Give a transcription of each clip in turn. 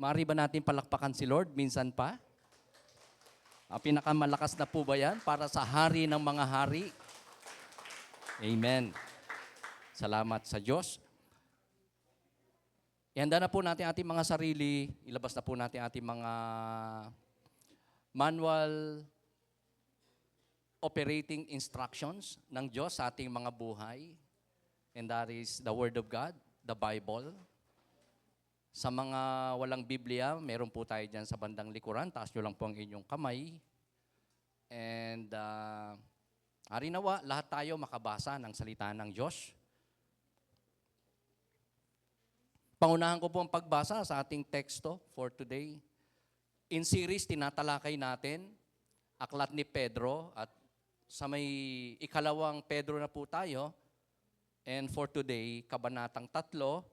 Maaari ba natin palakpakan si Lord minsan pa? Pinakamalakas na po ba yan para sa hari ng mga hari? Amen. Salamat sa Diyos. Ihanda na po natin ating mga sarili. Ilabas na po natin ating mga manual operating instructions ng Diyos sa ating mga buhay. And that is the Word of God, the Bible. Sa mga walang Biblia, meron po tayo dyan sa bandang likuran. Taas nyo lang po ang inyong kamay. And harinawa, lahat tayo makabasa ng salita ng Diyos. Pangunahan ko po ang pagbasa sa ating teksto for today. In series, tinatalakay natin, Aklat ni Pedro, at sa may ikalawang Pedro na po tayo. And for today, Kabanatang 3,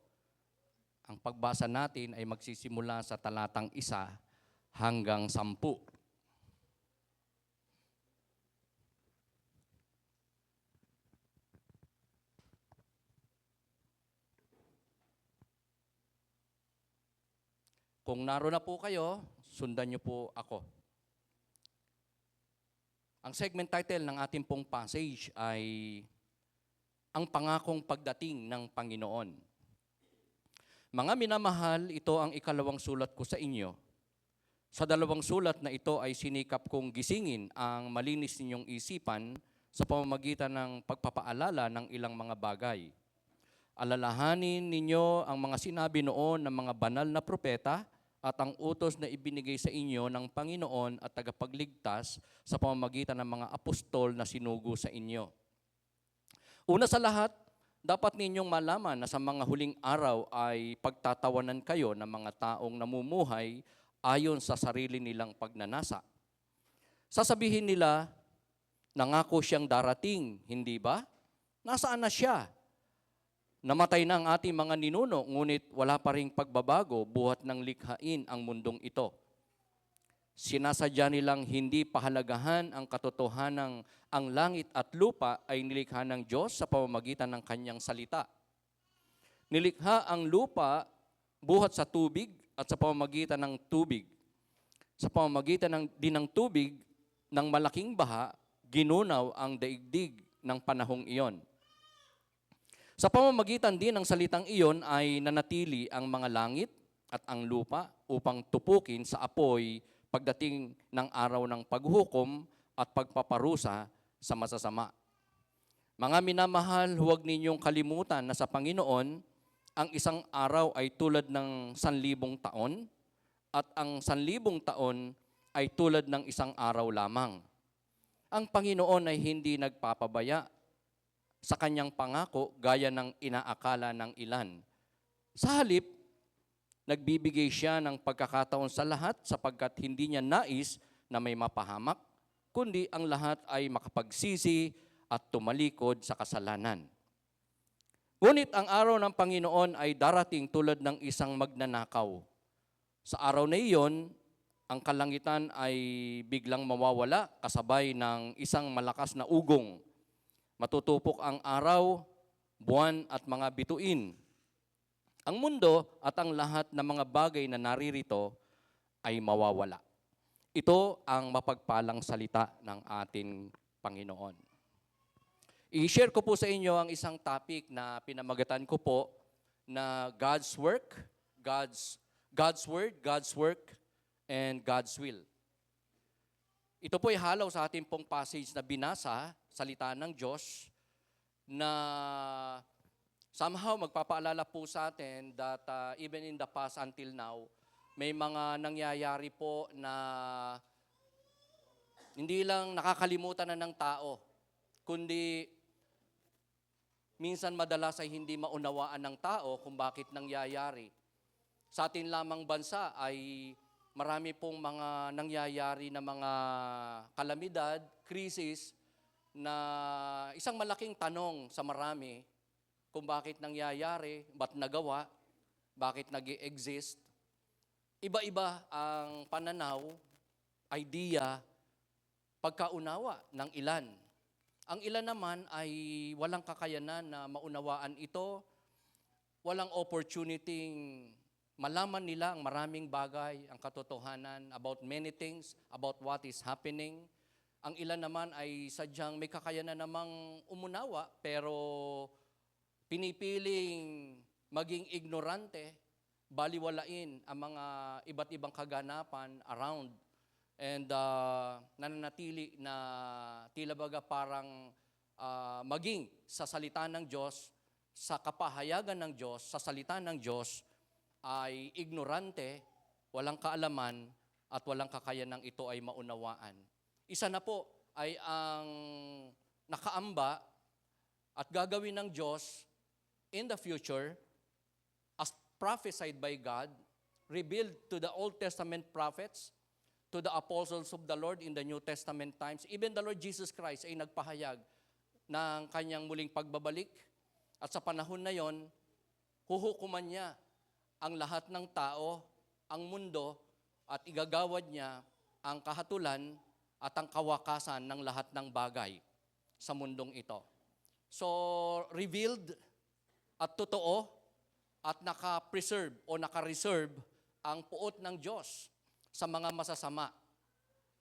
ang pagbasa natin ay magsisimula sa talatang 1 hanggang 10. Kung naroon na po kayo, sundan niyo po ako. Ang segment title ng ating pong passage ay Ang Pangakong Pagdating ng Panginoon. Mga minamahal, ito ang ikalawang sulat ko sa inyo. Sa dalawang sulat na ito ay sinikap kong gisingin ang malinis ninyong isipan sa pamamagitan ng pagpapaalala ng ilang mga bagay. Alalahanin ninyo ang mga sinabi noon ng mga banal na propeta at ang utos na ibinigay sa inyo ng Panginoon at tagapagligtas sa pamamagitan ng mga apostol na sinugo sa inyo. Una sa lahat, dapat ninyong malaman na sa mga huling araw ay pagtatawanan kayo ng mga taong namumuhay ayon sa sarili nilang pagnanasa. Sasabihin nila, nangako siyang darating, hindi ba? Nasaan na siya? Namatay na ang ating mga ninuno, ngunit wala pa ring pagbabago buhat ng likhain ang mundong ito. Sinasadya nilang hindi pahalagahan ang katotohanang ang langit at lupa ay nilikha ng Diyos sa pamamagitan ng kanyang salita. Nilikha ang lupa buhat sa tubig at sa pamamagitan ng tubig. Sa pamamagitan ng tubig ng malaking baha, ginunaw ang daigdig ng panahong iyon. Sa pamamagitan din ng salitang iyon ay nanatili ang mga langit at ang lupa upang tupukin sa apoy pagdating ng araw ng paghukom at pagpaparusa sa masasama. Mga minamahal, huwag ninyong kalimutan na sa Panginoon, ang isang araw ay tulad ng 1,000 taon at ang 1,000 taon ay tulad ng isang araw lamang. Ang Panginoon ay hindi nagpapabaya sa kanyang pangako gaya ng inaakala ng ilan. Sa halip, nagbibigay siya ng pagkakataon sa lahat sapagkat hindi niya nais na may mapahamak, kundi ang lahat ay makapagsisi at tumalikod sa kasalanan. Ngunit ang araw ng Panginoon ay darating tulad ng isang magnanakaw. Sa araw na iyon, ang kalangitan ay biglang mawawala kasabay ng isang malakas na ugong. Matutupok ang araw, buwan at mga bituin. Ang mundo at ang lahat ng mga bagay na naririto ay mawawala. Ito ang mapagpalang salita ng ating Panginoon. I-share ko po sa inyo ang isang topic na pinamagatan ko po na God's work, God's word, God's work, and God's will. Ito po ay halaw sa ating pong passage na binasa, salita ng Diyos, na somehow magpapaalala po sa atin that even in the past until now, may mga nangyayari po na hindi lang nakakalimutan na ng tao, kundi minsan madalas ay hindi maunawaan ng tao kung bakit nangyayari. Sa atin lamang bansa ay marami pong mga nangyayari na mga kalamidad, krisis, na isang malaking tanong sa marami kung bakit nangyayari, ba't nagawa, bakit nag-i-exist. Iba-iba ang pananaw, idea, pagkaunawa ng ilan. Ang ilan naman ay walang kakayanan na maunawaan ito, walang opportunity malaman nila ang maraming bagay, ang katotohanan about many things, about what is happening. Ang ilan naman ay sadyang may kakayanan namang umunawa, pero pinipiling maging ignorante, baliwalain ang mga iba't ibang kaganapan around, and nananatili na tila baga parang maging sa salita ng Diyos, sa kapahayagan ng Diyos, sa salita ng Diyos, ay ignorante, walang kaalaman, at walang kakayanang ito ay maunawaan. Isa na po ay ang nakaamba at gagawin ng Diyos in the future as prophesied by God, revealed to the Old Testament prophets, to the apostles of the Lord in the New Testament times. Even the Lord Jesus Christ ay nagpahayag ng kanyang muling pagbabalik, at sa panahon na yon, huhukuman niya ang lahat ng tao, ang mundo, at igagawad niya ang kahatulan at ang kawakasan ng lahat ng bagay sa mundong ito. So, revealed at totoo at naka-preserve o naka-reserve ang puot ng Diyos sa mga masasama,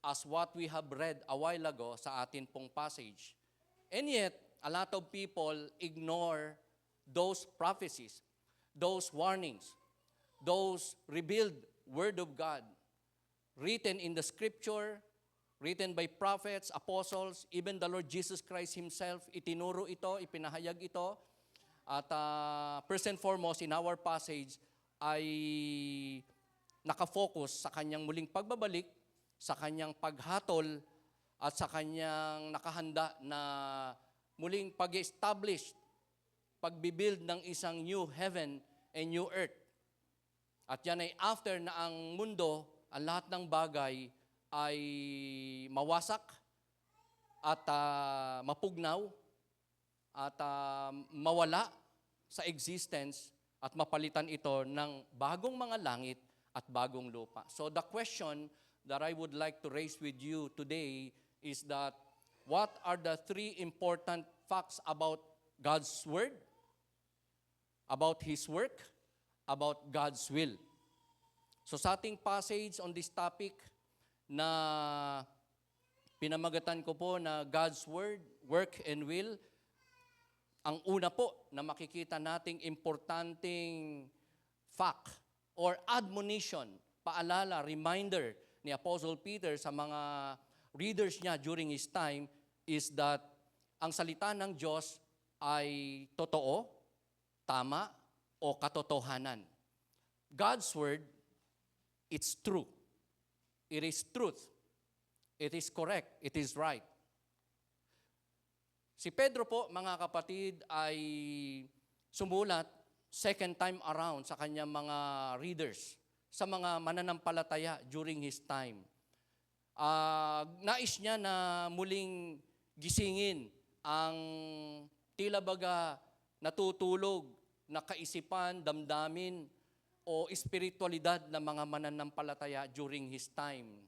as what we have read a while ago sa atin pong passage. And yet, a lot of people ignore those prophecies, those warnings, those revealed Word of God, written in the Scripture, written by prophets, apostles, even the Lord Jesus Christ Himself, itinuro ito, ipinahayag ito. At first and foremost, in our passage, ay nakafocus sa Kanyang muling pagbabalik, sa Kanyang paghatol, at sa Kanyang nakahanda na muling pag-establish, pagbibuild ng isang new heaven and new earth. At yan ay after na ang mundo, ang lahat ng bagay ay mawasak at mapugnaw at mawala sa existence, at mapalitan ito ng bagong mga langit at bagong lupa. So the question that I would like to raise with you today is that what are the three important facts about God's Word, about His work, about God's will? So sa ating passage on this topic na pinamagatan ko po na God's Word, Work and Will, ang una po na makikita nating importanteng fact or admonition, paalala, reminder ni Apostle Peter sa mga readers niya during his time is that ang salita ng Diyos ay totoo, tama, o katotohanan. God's Word, it's true. It is truth. It is correct. It is right. Si Pedro po, mga kapatid, ay sumulat second time around sa kanyang mga readers, sa mga mananampalataya during his time. Nais niya na muling gisingin ang tila baga natutulog na kaisipan, damdamin, o espiritualidad ng mga mananampalataya during his time.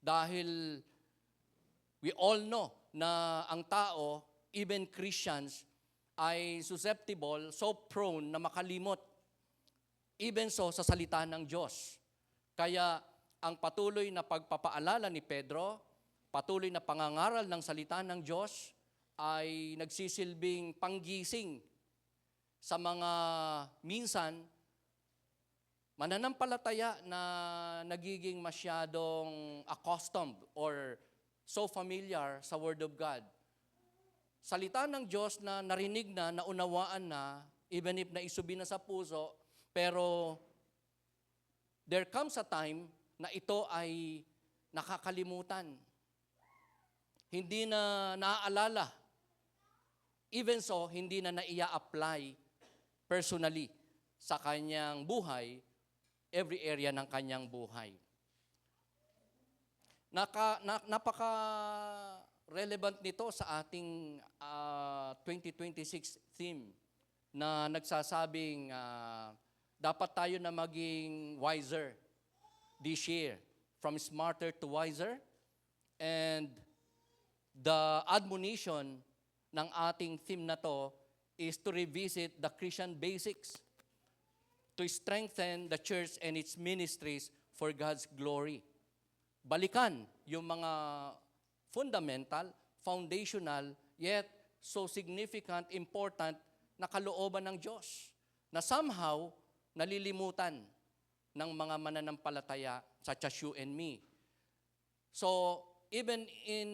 Dahil we all know na ang tao, even Christians, ay susceptible, so prone na makalimot. Even so, sa salita ng Diyos. Kaya ang patuloy na pagpapaalala ni Pedro, patuloy na pangangaral ng salita ng Diyos, ay nagsisilbing panggising sa mga minsan mananampalataya na nagiging masyadong accustomed or so familiar sa Word of God. Salita ng Diyos na narinig na, naunawaan na, even if naisubi na sa puso, pero there comes a time na ito ay nakakalimutan. Hindi na naaalala. Even so, hindi na naia-apply personally sa kanyang buhay, every area ng kanyang buhay. Napaka-relevant nito sa ating 2026 theme na nagsasabing dapat tayo na maging wiser this year, from smarter to wiser. And the admonition ng ating theme na to is to revisit the Christian basics, to strengthen the church and its ministries for God's glory. Balikan yung mga fundamental, foundational, yet so significant, important na kalooban ng Diyos na somehow nalilimutan ng mga mananampalataya such as you and me. So, even in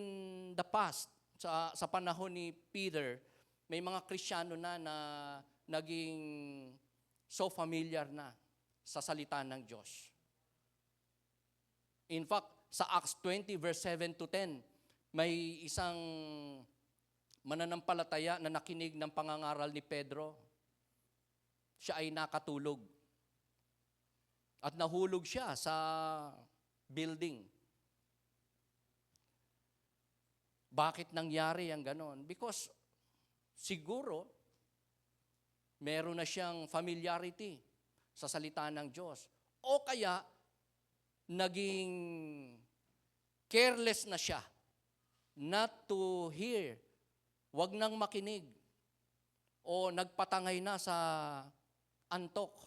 the past, sa panahon ni Peter, may mga Kristiyano na naging so familiar na sa salita ng Diyos. In fact, sa Acts 20 verse 7 to 10, may isang mananampalataya na nakinig ng pangangaral ni Pedro. Siya ay nakatulog. At nahulog siya sa building. Bakit nangyari ang ganon? Because siguro, meron na siyang familiarity sa salita ng Diyos. O kaya, naging careless na siya not to hear. Wag nang makinig. O nagpatangay na sa antok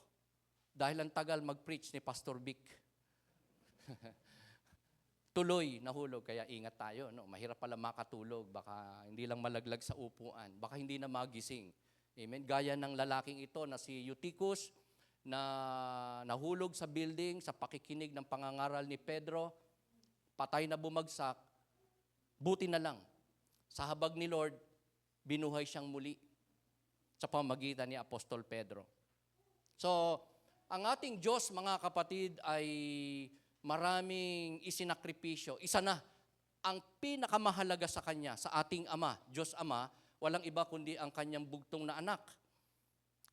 dahil ang tagal mag-preach ni Pastor Vic. Tuloy nahulog, kaya ingat tayo. No? Mahirap pala makatulog, baka hindi lang malaglag sa upuan, baka hindi na magising. Amen? Gaya ng lalaking ito na si Eutychus, na nahulog sa building sa pakikinig ng pangangaral ni Pedro, patay na bumagsak, buti na lang. Sa habag ni Lord, binuhay siyang muli sa pamagitan ni Apostol Pedro. So, ang ating Diyos, mga kapatid, ay maraming isinakripisyo. Isa na, ang pinakamahalaga sa Kanya, sa ating Ama, Diyos Ama, walang iba kundi ang Kanyang bugtong na anak.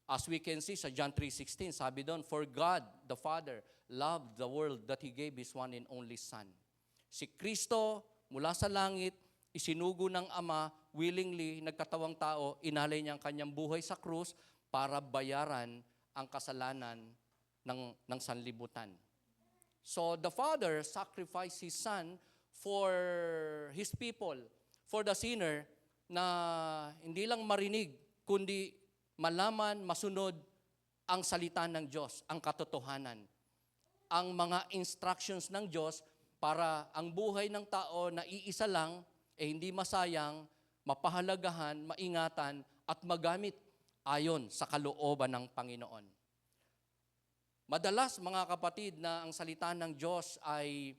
As we can see sa John 3:16, sabi doon, "For God, the Father, loved the world that He gave His one and only Son." Si Kristo, mula sa langit, isinugo ng Ama, willingly, nagkatawang tao, inalay niya ang Kanyang buhay sa krus para bayaran ang kasalanan ng sanlibutan. So the Father sacrificed His Son for His people, for the sinner, na hindi lang marinig, kundi malaman, masunod ang salita ng Diyos, ang katotohanan. Ang mga instructions ng Diyos para ang buhay ng tao na iisa lang, hindi masayang, mapahalagahan, maingatan, at magamit ayon sa kalooban ng Panginoon. Madalas, mga kapatid, na ang salita ng Diyos ay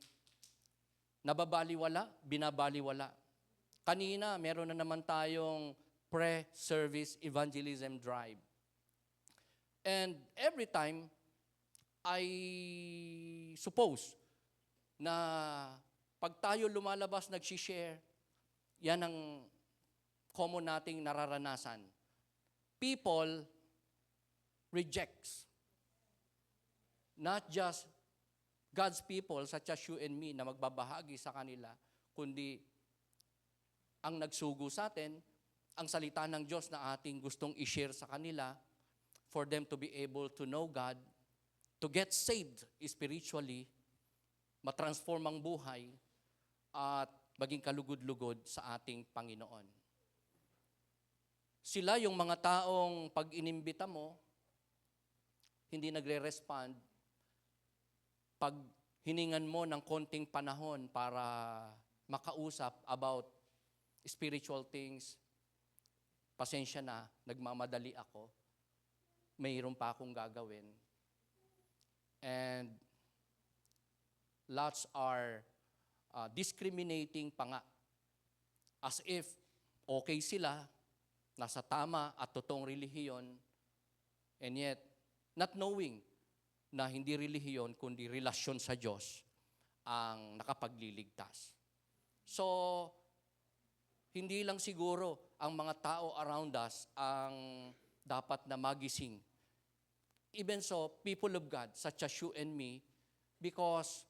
nababaliwala, binabaliwala. Kanina, meron na naman tayong pre-service evangelism drive. And every time, I suppose na pag tayo lumalabas, nagsishare, yan ang common nating nararanasan. People rejects. Not just God's people, such as you and me, na magbabahagi sa kanila, kundi ang nagsugo sa atin, ang salita ng Diyos na ating gustong i-share sa kanila for them to be able to know God, to get saved spiritually, matransform ang buhay, at maging kalugod-lugod sa ating Panginoon. Sila yung mga taong pag inimbita mo, hindi nagre-respond. Pag hiningan mo ng konting panahon para makausap about spiritual things, pasensya na, nagmamadali ako. Mayroon pa akong gagawin. And lots are discriminating pa nga. As if okay sila, nasa tama at totoong relihiyon, and yet not knowing na hindi relihiyon kundi relasyon sa Diyos ang nakapagliligtas. So, hindi lang siguro ang mga tao around us ang dapat na magising. Even so, people of God, such as you and me, because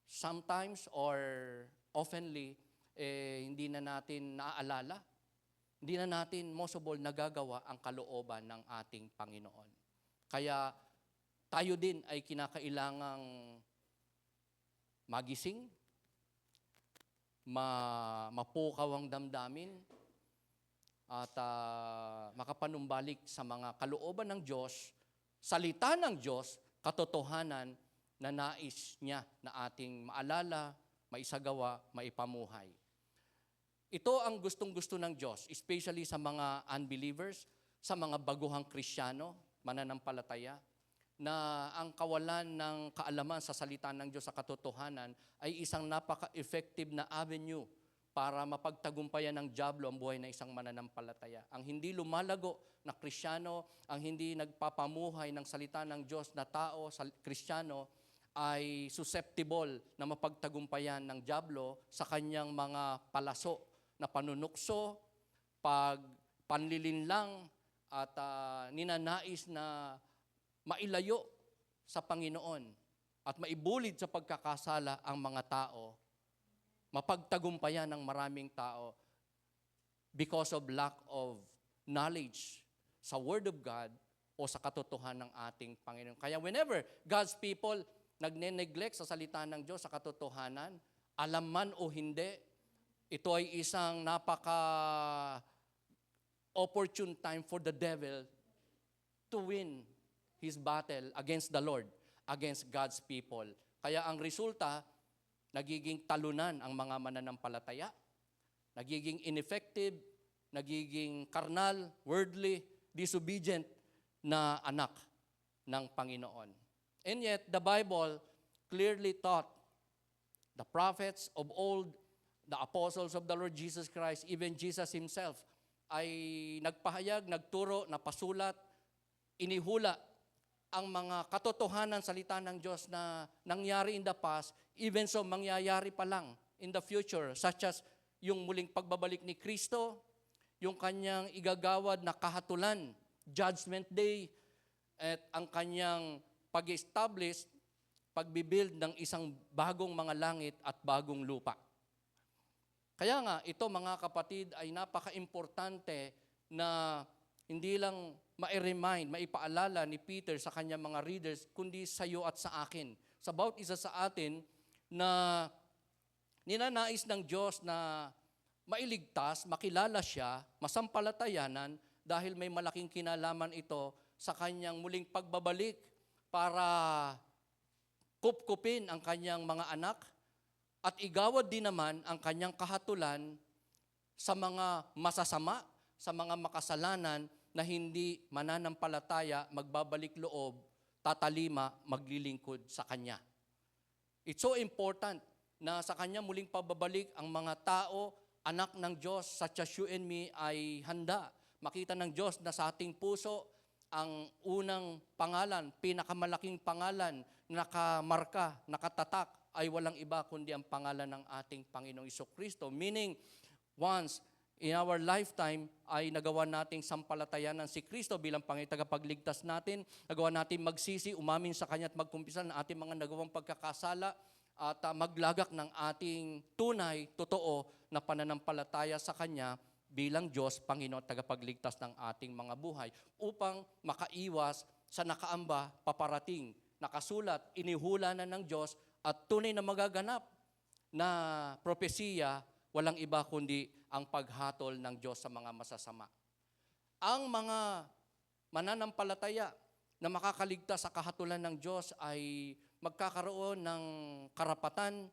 sometimes or oftenly, hindi na natin naaalala, hindi na natin, most of all, nagagawa ang kalooban ng ating Panginoon. Kaya tayo din ay kinakailangang magising, mapukaw ang damdamin, at makapanumbalik sa mga kalooban ng Diyos, salita ng Diyos, katotohanan na nais niya na ating maalala, maisagawa, maipamuhay. Ito ang gustong-gusto ng Diyos, especially sa mga unbelievers, sa mga baguhang Kristiyano, mananampalataya, na ang kawalan ng kaalaman sa salita ng Diyos sa katotohanan ay isang napaka-effective na avenue para mapagtagumpayan ng dyablo ang buhay ng isang mananampalataya. Ang hindi lumalago na Kristiyano, ang hindi nagpapamuhay ng salita ng Diyos na tao, Kristiyano, ay susceptible na mapagtagumpayan ng dyablo sa kanyang mga palaso na panunukso, panlilinlang, at ninanais na mailayo sa Panginoon at maibulid sa pagkakasala ang mga tao, mapagtagumpayan ng maraming tao because of lack of knowledge sa Word of God o sa katotohanan ng ating Panginoon. Kaya whenever God's people nagne-neglect sa salita ng Diyos sa katotohanan, alam man o hindi, ito ay isang opportune time for the devil to win his battle against the Lord, against God's people. Kaya ang resulta, nagiging talunan ang mga mananampalataya, nagiging ineffective, nagiging carnal, worldly, disobedient na anak ng Panginoon. And yet, the Bible clearly taught the prophets of old, the apostles of the Lord Jesus Christ, even Jesus Himself, ay nagpahayag, nagturo, napasulat, inihula ang mga katotohanan salita ng Diyos na nangyari in the past, even so mangyayari pa lang in the future, such as yung muling pagbabalik ni Kristo, yung kanyang igagawad na kahatulan, Judgment Day, at ang kanyang pag-establish, pagbibuild ng isang bagong mga langit at bagong lupa. Kaya nga, ito mga kapatid ay napaka-importante na hindi lang ma-remind, maipaalala ni Peter sa kanyang mga readers, kundi sa iyo at sa akin. Sa bawat isa sa atin na ninanais ng Diyos na mailigtas, makilala siya, masampalatayanan, dahil may malaking kinalaman ito sa kanyang muling pagbabalik para kupkupin ang kanyang mga anak, at igawad din naman ang kanyang kahatulan sa mga masasama, sa mga makasalanan na hindi mananampalataya, magbabalik loob, tatalima, maglilingkod sa Kanya. It's so important na sa Kanya muling pababalik ang mga tao, anak ng Diyos, such as you and me, ay handa. Makita ng Diyos na sa ating puso, ang unang pangalan, pinakamalaking pangalan, nakamarka, nakatatak, ay walang iba kundi ang pangalan ng ating Panginoong Jesucristo. Meaning, once in our lifetime ay nagawa nating sampalatayanan si Kristo bilang Panginoon tagapagligtas natin, nagawa natin magsisi, umamin sa Kanya at magkumpisa ng ating mga nagawang pagkakasala at maglagak ng ating tunay, totoo na pananampalataya sa Kanya bilang Diyos, Panginoon, tagapagligtas ng ating mga buhay upang makaiwas sa nakaamba, paparating, nakasulat, inihula na ng Diyos at tunay na magaganap na propesiya, walang iba kundi ang paghatol ng Diyos sa mga masasama. Ang mga mananampalataya na makakaligtas sa kahatulan ng Diyos ay magkakaroon ng karapatan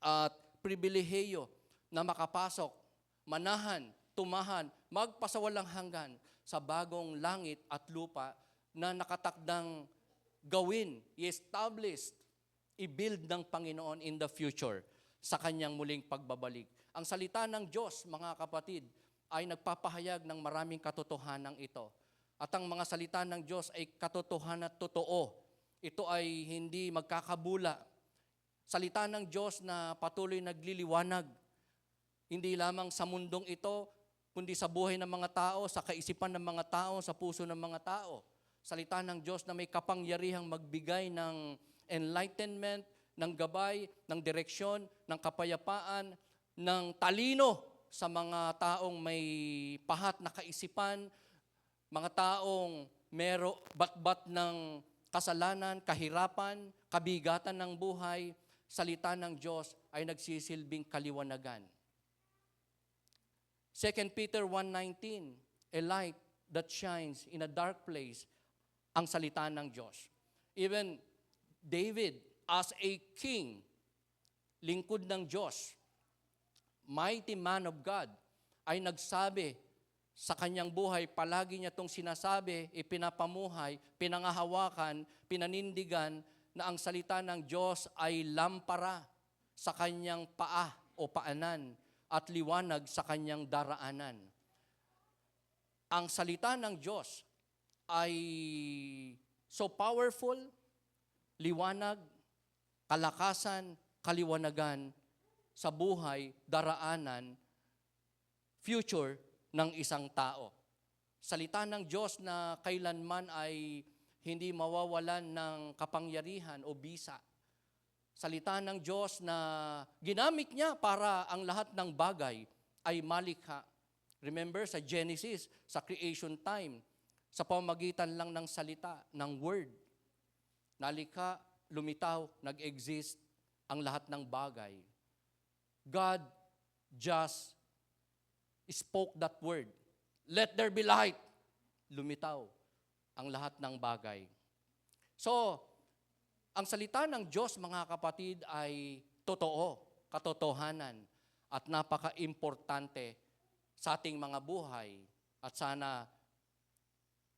at pribilehiyo na makapasok, manahan, tumahan, magpasawalang hanggan sa bagong langit at lupa na nakatakdang gawin, i-establish, i-build ng Panginoon in the future sa Kanyang muling pagbabalik. Ang salita ng Diyos, mga kapatid, ay nagpapahayag ng maraming katotohanan ito. At ang mga salita ng Diyos ay katotohanan at totoo. Ito ay hindi magkakabula. Salita ng Diyos na patuloy nagliliwanag, hindi lamang sa mundong ito, kundi sa buhay ng mga tao, sa kaisipan ng mga tao, sa puso ng mga tao. Salita ng Diyos na may kapangyarihang magbigay ng enlightenment, ng gabay, ng direksyon, ng kapayapaan, ng talino sa mga taong may pahat na kaisipan, mga taong batbat ng kasalanan, kahirapan, kabigatan ng buhay. Salita ng Diyos ay nagsisilbing kaliwanagan. 2 Peter 1:19, a light that shines in a dark place, ang salita ng Diyos. Even David, as a king, lingkod ng Diyos, mighty man of God, ay nagsabi sa kanyang buhay, palagi niya itong sinasabi, ipinapamuhay, pinangahawakan, pinanindigan, na ang salita ng Diyos ay lampara sa kanyang paa o paanan at liwanag sa kanyang daraanan. Ang salita ng Diyos ay so powerful, liwanag, kalakasan, kaliwanagan sa buhay, daraanan, future ng isang tao. Salita ng Diyos na kailanman ay hindi mawawalan ng kapangyarihan o bisa. Salita ng Diyos na ginamit niya para ang lahat ng bagay ay malikha. Remember sa Genesis, sa creation time, sa pamamagitan lang ng salita, ng word, nalikha, lumitaw, nag-exist ang lahat ng bagay. God just spoke that word. Let there be light. Lumitaw ang lahat ng bagay. So, ang salita ng Diyos, mga kapatid, ay totoo, katotohanan, at napaka-importante sa ating mga buhay. At sana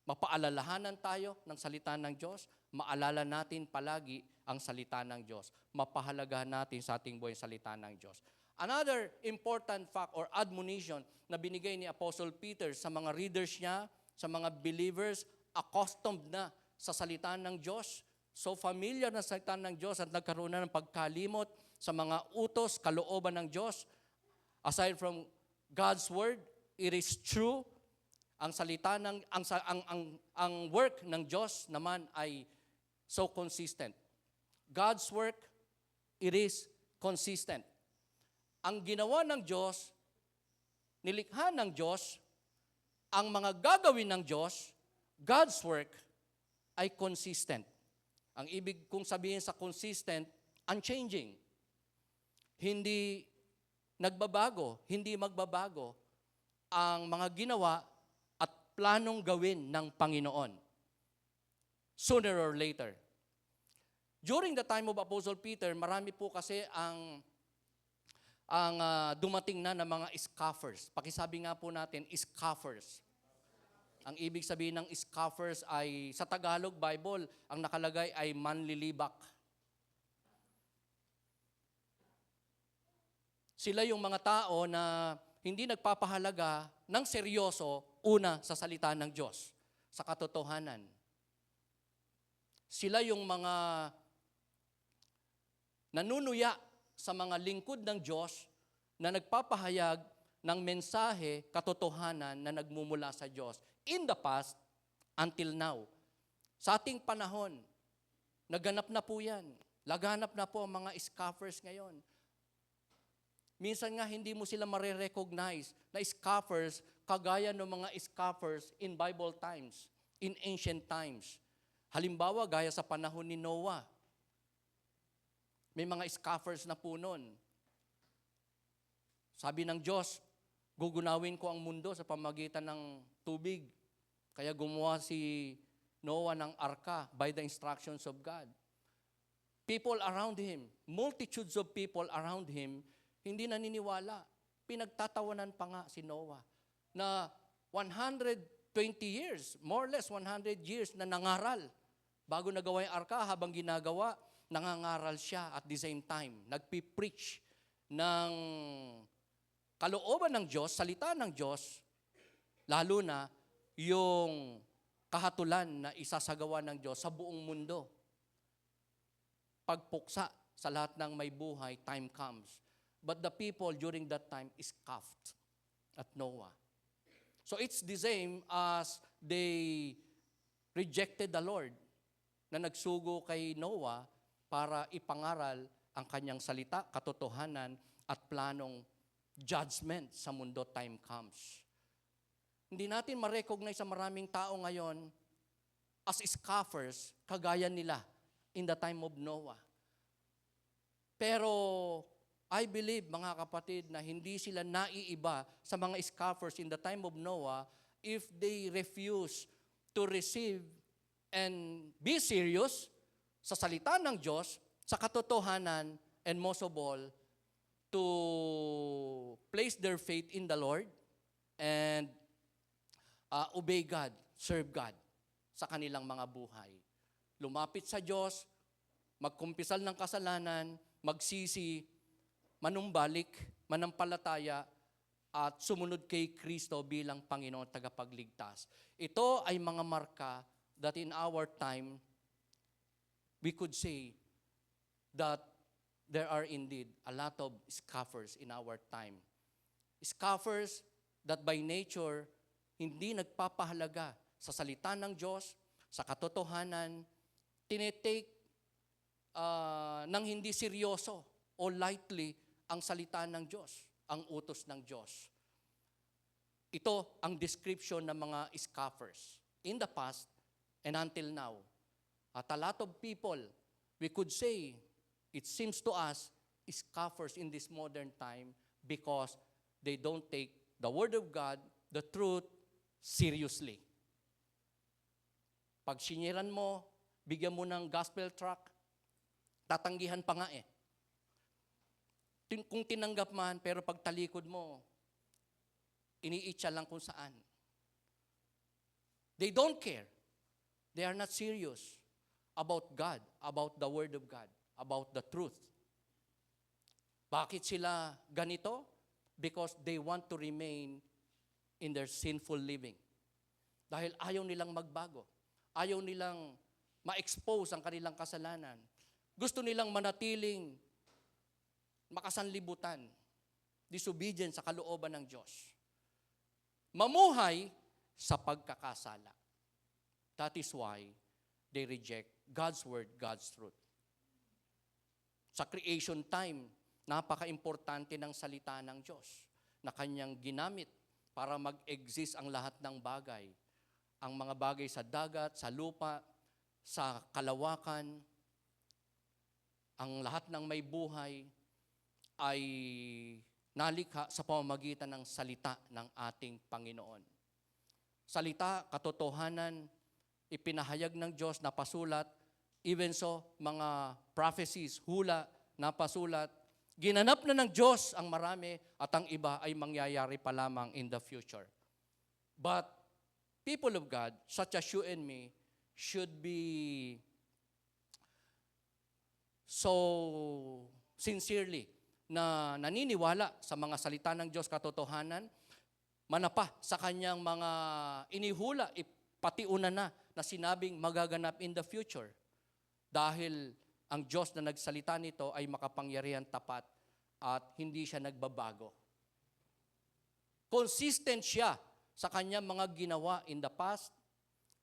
mapaalalahanan tayo ng salita ng Diyos, maalala natin palagi ang salita ng Diyos. Mapahalagahan natin sa ating buhay salita ng Diyos. Another important fact or admonition na binigay ni Apostle Peter sa mga readers niya, sa mga believers, accustomed na sa salita ng Diyos, so familiar na sa salita ng Diyos at nagkaroon na ng pagkalimot sa mga utos, kalooban ng Diyos. Aside from God's word, it is true. Ang salita ng ang work ng Diyos naman ay so consistent. God's work, it is consistent. Ang ginawa ng Diyos, nilikha ng Diyos, ang mga gagawin ng Diyos, God's work, ay consistent. Ang ibig kong sabihin sa consistent, unchanging. Hindi nagbabago, hindi magbabago ang mga ginawa at planong gawin ng Panginoon. Sooner or later. During the time of Apostle Peter, marami po kasi ang dumating na ng mga scoffers. Pakisabi nga po natin, scoffers. Ang ibig sabihin ng scoffers ay, sa Tagalog Bible, ang nakalagay ay manlilibak. Sila yung mga tao na hindi nagpapahalaga ng seryoso, una, sa salita ng Diyos, sa katotohanan. Sila yung mga nanunuya sa mga lingkod ng Diyos na nagpapahayag ng mensahe, katotohanan na nagmumula sa Diyos. In the past, until now. Sa ating panahon, naganap na po yan. Laganap na po ang mga scoffers ngayon. Minsan nga hindi mo sila marirecognize na scoffers kagaya ng mga scoffers in Bible times, in ancient times. Halimbawa, gaya sa panahon ni Noah. May mga scoffers na po nun. Sabi ng Diyos, gugunawin ko ang mundo sa pamagitan ng tubig. Kaya gumawa si Noah ng arka by the instructions of God. People around him, multitudes of people around him, hindi naniniwala. Pinagtatawanan pa nga si Noah na 120 years, more or less 100 years na nangaral. Bago nagawa yung arka, habang ginagawa, nangangaral siya at the same time. Nagpipreach ng kalooban ng Diyos, salita ng Diyos, lalo na yung kahatulan na isasagawa ng Diyos sa buong mundo. Pagpuksa sa lahat ng may buhay, time comes. But the people during that time scoffed at Noah. So it's the same as they rejected the Lord na nagsugo kay Noah para ipangaral ang kanyang salita, katotohanan, at planong judgment sa mundo time comes. Hindi natin ma-recognize sa maraming tao ngayon as scoffers, kagaya nila in the time of Noah. Pero I believe, mga kapatid, na hindi sila naiiba sa mga scoffers in the time of Noah if they refuse to receive and be serious sa salita ng Diyos, sa katotohanan, and most of all, to place their faith in the Lord and obey God, serve God sa kanilang mga buhay. Lumapit sa Diyos, magkumpisal ng kasalanan, magsisi, manumbalik, manampalataya, at sumunod kay Kristo bilang Panginoon at tagapagligtas. Ito ay mga marka that in our time, we could say that there are indeed a lot of scoffers in our time. Scoffers that by nature, hindi nagpapahalaga sa salita ng Diyos, sa katotohanan, tinetake ng hindi seryoso o lightly ang salita ng Diyos, ang utos ng Diyos. Ito ang description ng mga scoffers in the past and until now. At a lot of people, we could say, it seems to us, scoffers in this modern time because they don't take the Word of God, the truth, seriously. Pag sinyiran mo, bigyan mo ng gospel tract, tatanggihan pa nga eh. Kung tinanggap man, pero pag talikod mo, iniitsa lang kung saan. They don't care. They are not serious about God, about the Word of God, about the truth. Bakit sila ganito? Because they want to remain in their sinful living. Dahil ayaw nilang magbago. Ayaw nilang ma-expose ang kanilang kasalanan. Gusto nilang manatiling makasanlibutan, disobedient sa kalooban ng Diyos. Mamuhay sa pagkakasala. That is why they reject God's Word, God's truth. Sa creation time, napaka-importante ng salita ng Diyos na kanyang ginamit para mag-exist ang lahat ng bagay. Ang mga bagay sa dagat, sa lupa, sa kalawakan, ang lahat ng may buhay ay nalikha sa pamamagitan ng salita ng ating Panginoon. Salita, katotohanan, ipinahayag ng Diyos, napasulat, even so, mga prophecies, hula, napasulat, ginanap na ng Diyos ang marami at ang iba ay mangyayari pa lamang in the future. But people of God, such as you and me, should be so sincerely na naniniwala sa mga salita ng Diyos katotohanan, manapa sa kanyang mga inihula, ipatiuna na sinabing magaganap in the future. Dahil ang Diyos na nagsalita nito ay makapangyarihan tapat at hindi siya nagbabago. Consistent siya sa kanyang mga ginawa in the past,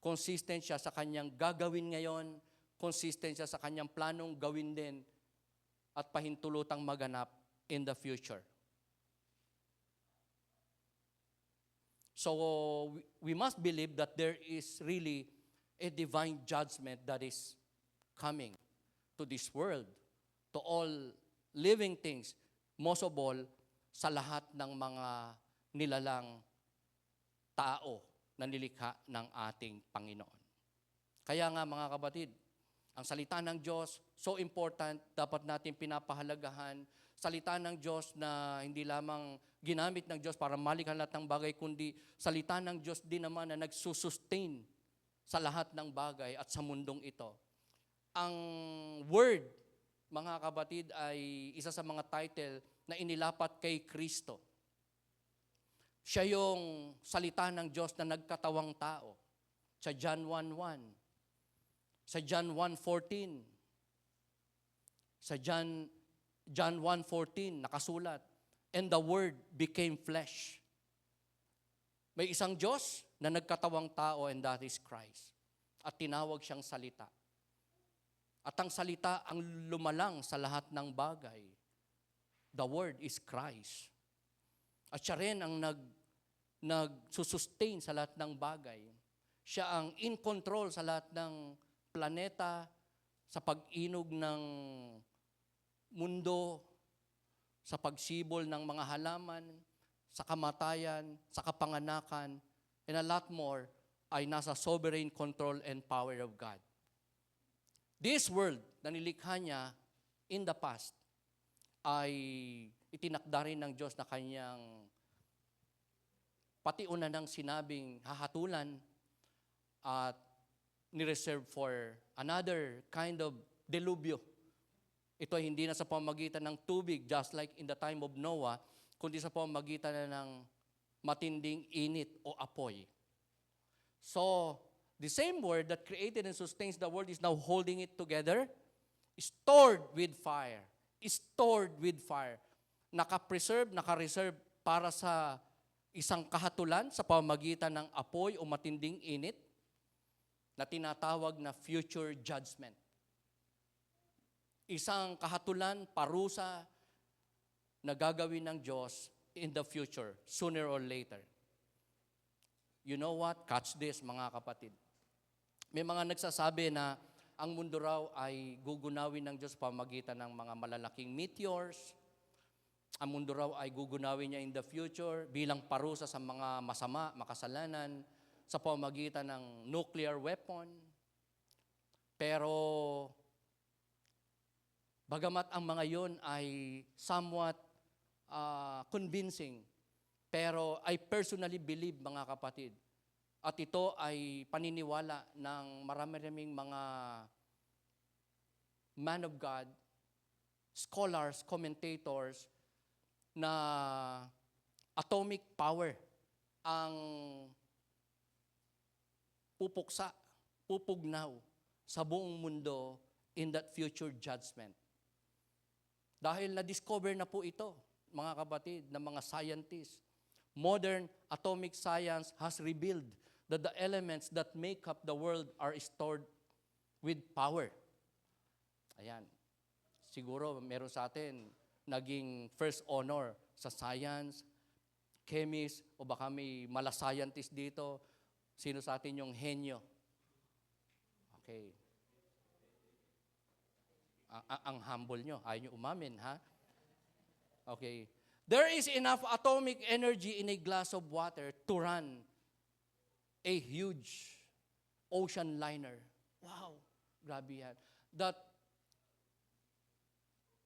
consistent siya sa kanyang gagawin ngayon, consistent siya sa kanyang planong gawin din at pahintulutang maganap in the future. So we must believe that there is really a divine judgment that is coming to this world, to all living things, most of all, sa lahat ng mga nilalang tao na nilikha ng ating Panginoon. Kaya nga mga kapatid, ang salita ng Diyos, so important, dapat natin pinapahalagahan. Salita ng Diyos na hindi lamang ginamit ng Diyos para malikha lahat ng bagay, kundi salita ng Diyos din naman na nagsusustain sa lahat ng bagay at sa mundong ito. Ang Word, mga kapatid, ay isa sa mga title na inilapat kay Kristo. Siya yung salita ng Diyos na nagkatawang tao. Sa John 1:1, sa John 1:14, sa John 1:14, nakasulat, and the Word became flesh. May isang Diyos na nagkatawang tao, and that is Christ. At tinawag siyang salita. At ang salita ang lumalang sa lahat ng bagay. The Word is Christ. At siya rin ang nagsusustain sa lahat ng bagay. Siya ang in control sa lahat ng planeta, sa pag-inog ng mundo, sa pagsibol ng mga halaman, sa kamatayan, sa kapanganakan, and a lot more ay nasa sovereign control and power of God. This world na nilikha niya in the past ay itinakda rin ng Diyos na kanyang pati una ng sinabing hahatulan at nireserve for another kind of delubyo. Ito ay hindi na sa pamamagitan ng tubig, just like in the time of Noah, kundi sa pamamagitan na ng matinding init o apoy. So, the same word that created and sustains the world is now holding it together, stored with fire. Stored with fire. Naka-preserve, naka-reserve para sa isang kahatulan sa pamamagitan ng apoy o matinding init na tinatawag na future judgment. Isang kahatulan, parusa na gagawin ng Diyos in the future, sooner or later. You know what? Catch this, mga kapatid. May mga nagsasabi na ang mundo raw ay gugunawin ng Diyos pamagitan ng mga malalaking meteors. Ang mundo raw ay gugunawin niya in the future bilang parusa sa mga masama, makasalanan, sa pamagitan ng nuclear weapon. Pero, bagamat ang mga yon ay somewhat convincing, pero I personally believe, mga kapatid, at ito ay paniniwala ng marami-raming mga man of God, scholars, commentators, na atomic power ang pupuksa, pupugnaw sa buong mundo in that future judgment. Dahil na-discover na po ito, mga kapatid, ng mga scientists. Modern atomic science has revealed that the elements that make up the world are stored with power. Ayan. Siguro meron sa atin naging first honor sa science, chemist, o baka may mala scientist dito. Sino sa atin yung henyo? Okay. Ang humble nyo. Ayaw nyo umamin, ha? Okay. There is enough atomic energy in a glass of water to run a huge ocean liner. Wow. Grabe yan. That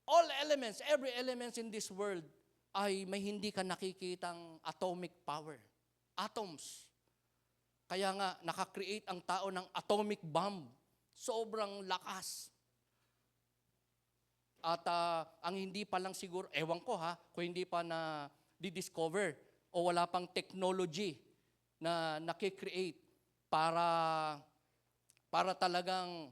all elements, every elements in this world ay may hindi ka nakikitang atomic power. Atoms. Kaya nga, nakakreate ang tao ng atomic bomb. Sobrang lakas. At ang hindi pa lang siguro, ewan ko ha, kung hindi pa na di-discover o wala pang technology na nakikreate para talagang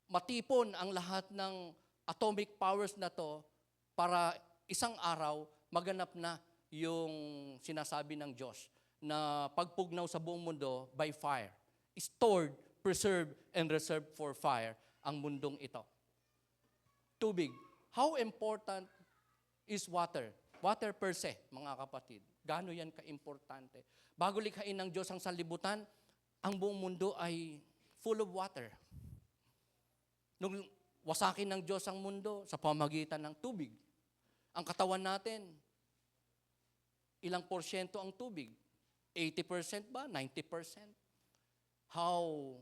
matipon ang lahat ng atomic powers na to para isang araw maganap na yung sinasabi ng Diyos na pagpugnaw sa buong mundo by fire. Stored, preserved, and reserved for fire ang mundong ito. Tubig. How important is water? Water per se, mga kapatid. Gaano yan ka-importante? Bago likhain ng Diyos ang sanlibutan, ang buong mundo ay full of water. Nung wasakin ng Diyos ang mundo sa pamagitan ng tubig, ang katawan natin, ilang porsyento ang tubig? 80% ba? 90%? How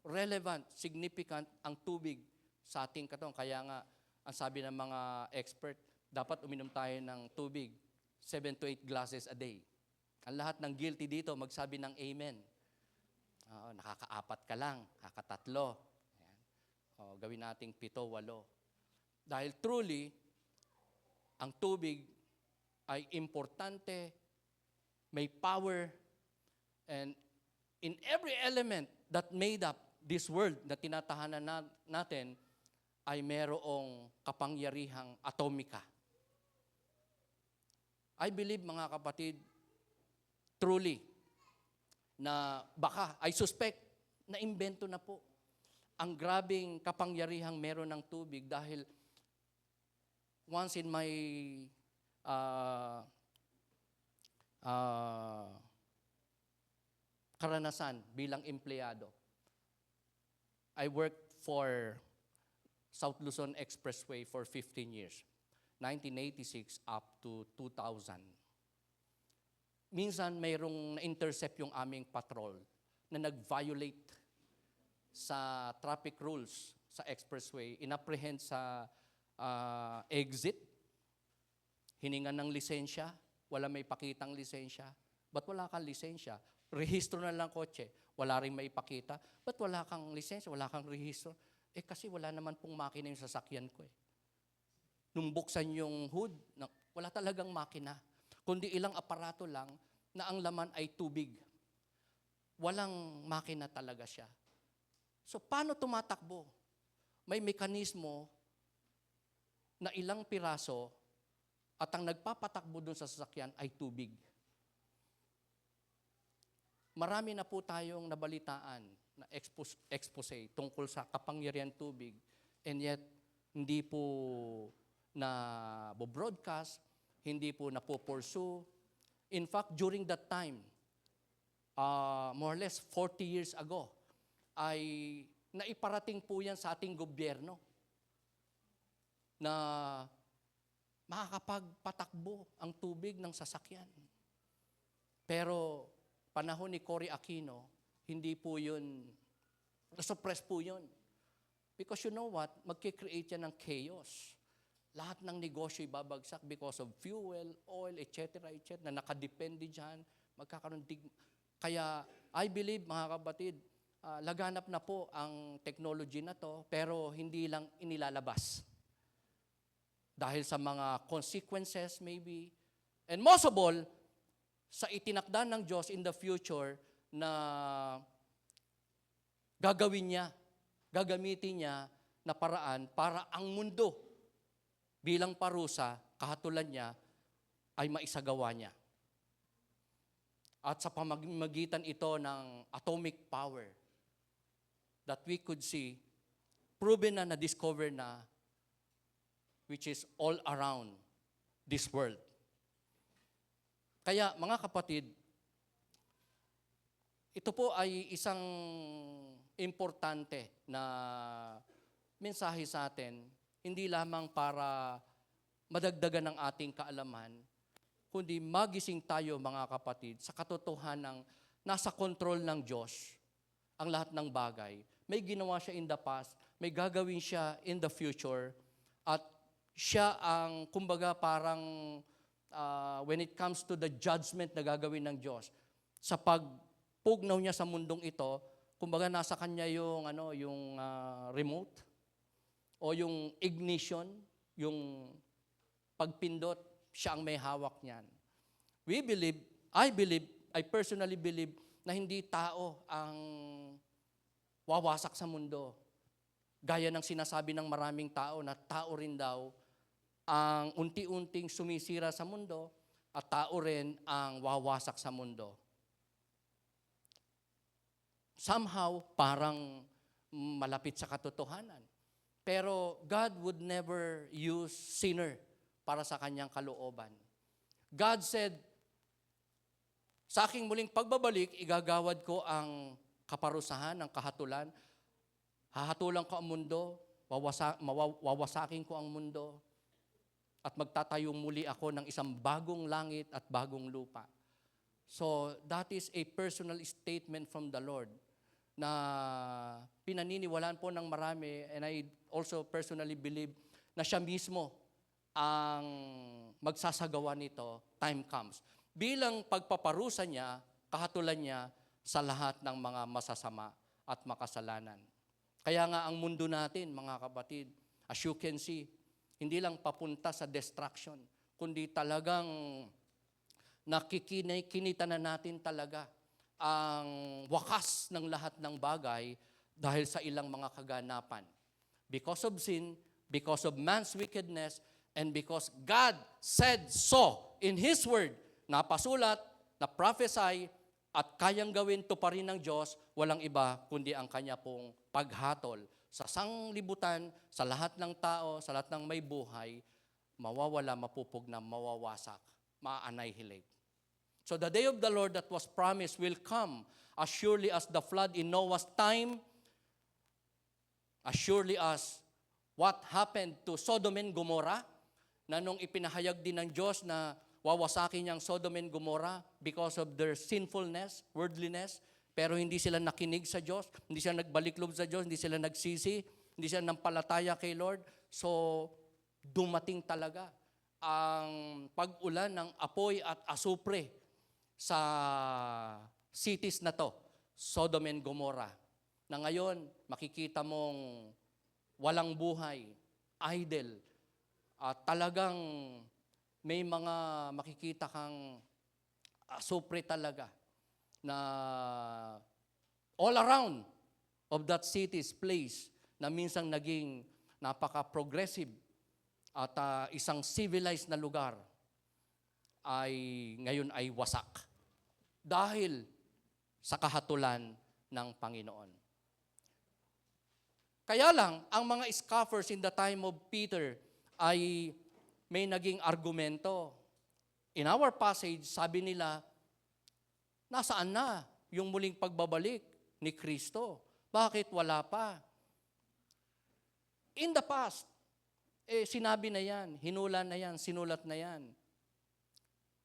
relevant, significant ang tubig sa ating katawan. Kaya nga, ang sabi ng mga expert, dapat uminom tayo ng tubig 7 to 8 glasses a day. Ang lahat ng guilty dito, magsabi ng amen. Nakaka-4 ka lang, nakaka-3. Gawin nating 7, 8. Dahil truly, ang tubig ay importante, may power, and in every element that made up this world na tinatahanan natin, ay merong kapangyarihang atomika. I believe, mga kapatid, truly, na baka, I suspect, na imbento na po ang grabing kapangyarihang meron ng tubig dahil once in my karanasan bilang empleyado, I worked for South Luzon Expressway for 15 years. 1986 up to 2000. Minsan mayroong na-intercept yung aming patrol na nag-violate sa traffic rules sa expressway, inapprehend sa exit, hiningan ng lisensya, wala may pakitang lisensya. Ba't wala kang lisensya? Rehistro na lang kotse, wala rin may pakita. Ba't wala kang lisensya, wala kang rehistro? Kasi wala naman pong makina yung sasakyan ko eh. Nung buksan yung hood, wala talagang makina. Kundi ilang aparato lang na ang laman ay tubig. Walang makina talaga siya. So paano tumatakbo? May mekanismo na ilang piraso at ang nagpapatakbo dun sa sasakyan ay tubig. Marami na po tayong nabalitaan na expose tungkol sa kapangyarihan tubig, and yet hindi po na broadcast, hindi po na pursue. In fact, during that time, more or less 40 years ago, ay naiparating po yan sa ating gobyerno na makakapagpatakbo ang tubig ng sasakyan. Pero panahon ni Cory Aquino, hindi po yun, na-suppress po yun. Because you know what, magkikreate yan ng chaos. Lahat ng negosyo ibabagsak because of fuel, oil, etc., na nakadepende dyan, magkakaroon Kaya I believe, mga kapatid, laganap na po ang technology na to, pero hindi lang inilalabas. Dahil sa mga consequences maybe, and most of all, sa itinakda ng Diyos in the future na gagawin niya, gagamitin niya na paraan para ang mundo bilang parusa, kahatulan niya, ay maisagawa niya. At sa pamamagitan ito ng atomic power that we could see, proven na na-discover na, which is all around this world. Kaya mga kapatid, ito po ay isang importante na mensahe sa atin, hindi lamang para madagdagan ng ating kaalaman, kundi magising tayo mga kapatid sa katotohanan ng nasa kontrol ng Diyos ang lahat ng bagay. May ginawa siya in the past, may gagawin siya in the future, at siya ang, kumbaga parang when it comes to the judgment na gagawin ng Diyos, sa pagpugnaw niya sa mundong ito, kumbaga nasa kanya yung remote o yung ignition, yung pagpindot, siya ang may hawak niyan. I personally believe na hindi tao ang wawasak sa mundo. Gaya ng sinasabi ng maraming tao na tao rin daw ang unti-unting sumisira sa mundo at tao rin ang wawasak sa mundo. Somehow, parang malapit sa katotohanan. Pero God would never use sinner para sa kanyang kalooban. God said, sa aking muling pagbabalik, igagawad ko ang kaparusahan, ang kahatulan. Hahatulan ko ang mundo, wawasakin ko ang mundo, at magtatayong muli ako ng isang bagong langit at bagong lupa. So, that is a personal statement from the Lord na pinaniniwalaan po ng marami, and I also personally believe na siya mismo ang magsasagawa nito, time comes. Bilang pagpaparusa niya, kahatulan niya sa lahat ng mga masasama at makasalanan. Kaya nga ang mundo natin, mga kapatid, as you can see, hindi lang papunta sa destruction, kundi talagang nakikinita na natin talaga ang wakas ng lahat ng bagay dahil sa ilang mga kaganapan. Because of sin, because of man's wickedness, and because God said so in His Word, napasulat, na-prophesy, at kayang gawin to pa rin ng Diyos, walang iba kundi ang Kanya pong paghatol sa sanglibutan, sa lahat ng tao, sa lahat ng may buhay, mawawala, mapupugna, mawawasak, ma-annihilate. So the day of the Lord that was promised will come as surely as the flood in Noah's time, as surely as What happened to Sodom and Gomorrah? Na nung ipinahayag din ng Diyos na wawasakin niyang Sodom and Gomorrah because of their sinfulness, worldliness, pero hindi sila nakinig sa Diyos, hindi sila nagbalik-loob sa Diyos, hindi sila nagsisi, hindi sila nampalataya kay Lord. So, dumating talaga ang pag-ulan ng apoy at asupre sa cities na to, Sodom and Gomorrah. Na ngayon, makikita mong walang buhay, idle, at talagang may mga makikita kang asupre talaga na all around of that city's place na minsang naging napaka-progressive at isang civilized na lugar ay ngayon ay wasak dahil sa kahatulan ng Panginoon. Kaya lang, ang mga scoffers in the time of Peter ay may naging argumento. In our passage, sabi nila, nasaan na yung muling pagbabalik ni Kristo? Bakit wala pa? In the past, sinabi na yan, hinula na yan, sinulat na yan.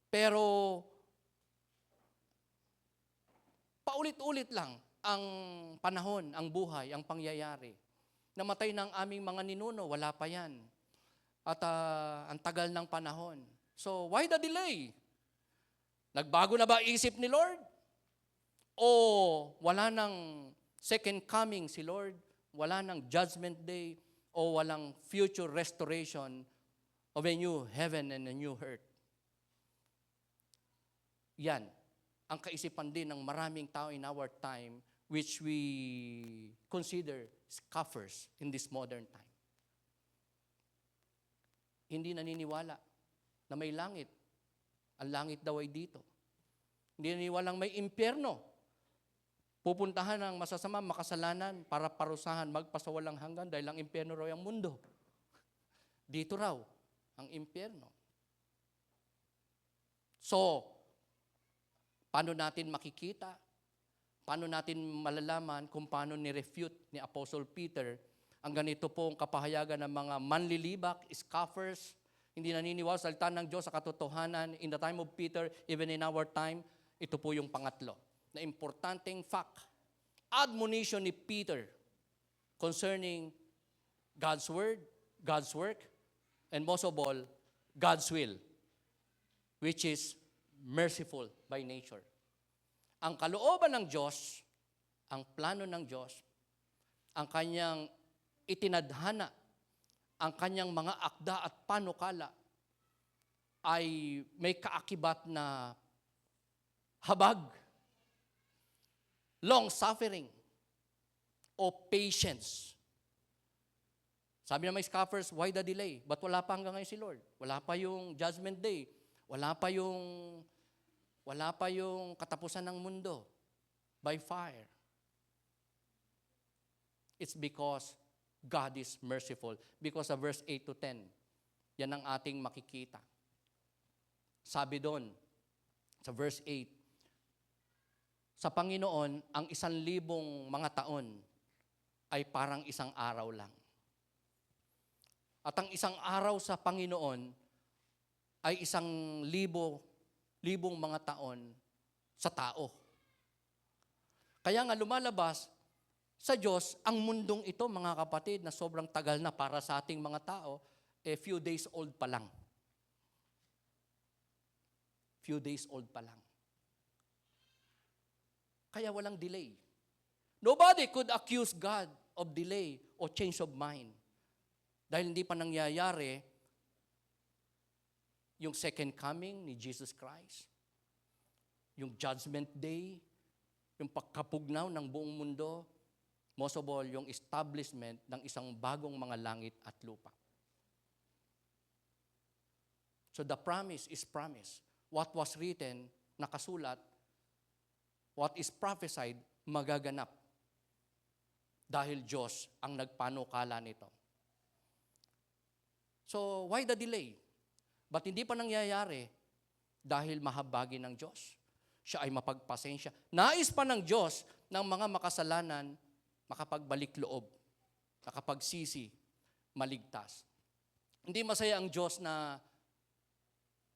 Pero, paulit-ulit lang ang panahon, ang buhay, ang pangyayari. Namatay ng aming mga ninuno, wala pa yan. At ang tagal ng panahon. So, why the delay? Nagbago na ba isip ni Lord? O wala nang second coming si Lord? Wala nang judgment day? O walang future restoration of a new heaven and a new earth? Yan ang kaisipan din ng maraming tao in our time which we consider scoffers in this modern time. Hindi naniniwala na may langit. Ang langit daw ay dito. Hindi naniniwalang may impyerno. Pupuntahan ng masasama, makasalanan para parusahan, magpasawalang hanggan dahil ang impyerno raw ang mundo. Dito raw ang impyerno. So, paano natin makikita? Paano natin malalaman kung paano ni-refute ni Apostle Peter ang ganito pong kapahayagan ng mga manlilibak, scoffers, hindi naniniwala sa salita ng Diyos sa katotohanan in the time of Peter, even in our time? Ito po yung pangatlo na importanteng fact. Admonition ni Peter concerning God's word, God's work, and most of all, God's will, which is merciful by nature. Ang kalooban ng Diyos, ang plano ng Diyos, ang kanyang itinadhana, ang kanyang mga akda at panukala ay may kaakibat na habag, long-suffering, o patience. Sabi ng mga scoffers, why the delay? Ba't wala pa hanggang ngayon si Lord? Wala pa yung judgment day. Wala pa yung katapusan ng mundo by fire. It's because God is merciful. Because of verse 8 to 10, yan ang ating makikita. Sabi doon, sa verse 8, sa Panginoon, ang 1,000 mga taon ay parang isang araw lang. At ang isang araw sa Panginoon ay 1,000 mga taon sa tao. Kaya nga lumalabas sa Diyos, ang mundong ito, mga kapatid, na sobrang tagal na para sa ating mga tao, few days old pa lang. Few days old pa lang. Kaya walang delay. Nobody could accuse God of delay o change of mind. Dahil hindi pa nangyayari yung second coming ni Jesus Christ, yung judgment day, yung pagkapugnaw ng buong mundo, most of all, yung establishment ng isang bagong mga langit at lupa. So the promise is promise. What was written, nakasulat, what is prophesied, magaganap. Dahil Diyos ang nagpanukala nito. So, why the delay? Ba't hindi pa nangyayari? Dahil mahabagin ng Diyos. Siya ay mapagpasensya. Nais pa ng Diyos ng mga makasalanan makapagbalik loob, makapagsisi, maligtas. Hindi masaya ang Diyos na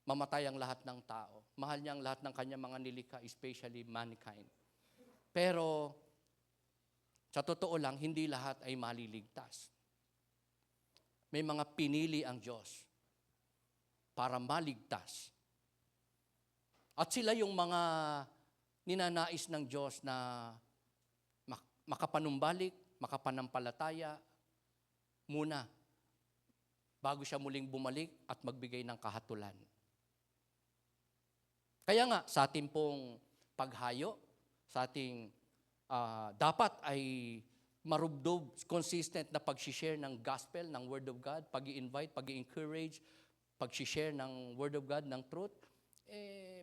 mamatay ang lahat ng tao. Mahal niya ang lahat ng kanyang mga nilikha, especially mankind. Pero, sa totoo lang, hindi lahat ay maliligtas. May mga pinili ang Diyos para maligtas. At sila yung mga ninanais ng Diyos na makapanumbalik, makapanampalataya muna bago siya muling bumalik at magbigay ng kahatulan. Kaya nga, sa ating pong paghayo, sa ating dapat ay marubdob, consistent na pag-share ng gospel, ng Word of God, pag-i-invite, pag-i-encourage, pag-share ng Word of God, ng truth,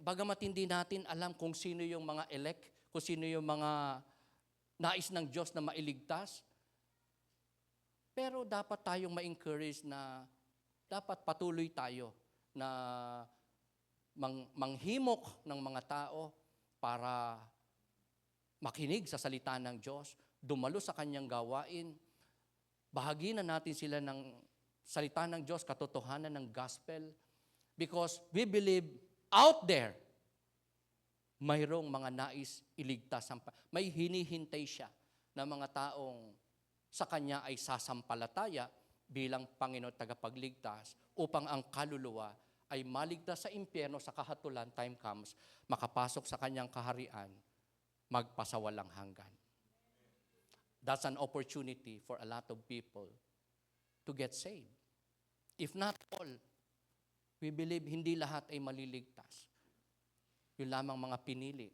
bagamat hindi natin alam kung sino yung mga elect, kung sino yung mga nais ng Diyos na mailigtas, pero dapat tayong ma-encourage na dapat patuloy tayo na manghimok ng mga tao para makinig sa salita ng Diyos, dumalo sa kanyang gawain, bahagi na natin sila ng salita ng Diyos, katotohanan ng gospel, because we believe out there, mayroong mga nais iligtas. May hinihintay siya na mga taong sa kanya ay sasampalataya bilang Panginoon tagapagligtas upang ang kaluluwa ay maligtas sa impyerno sa kahatulan, time comes, makapasok sa kanyang kaharian, magpasawalang hanggan. That's an opportunity for a lot of people to get saved. If not all, we believe hindi lahat ay maliligtas. Yung lamang mga pinili.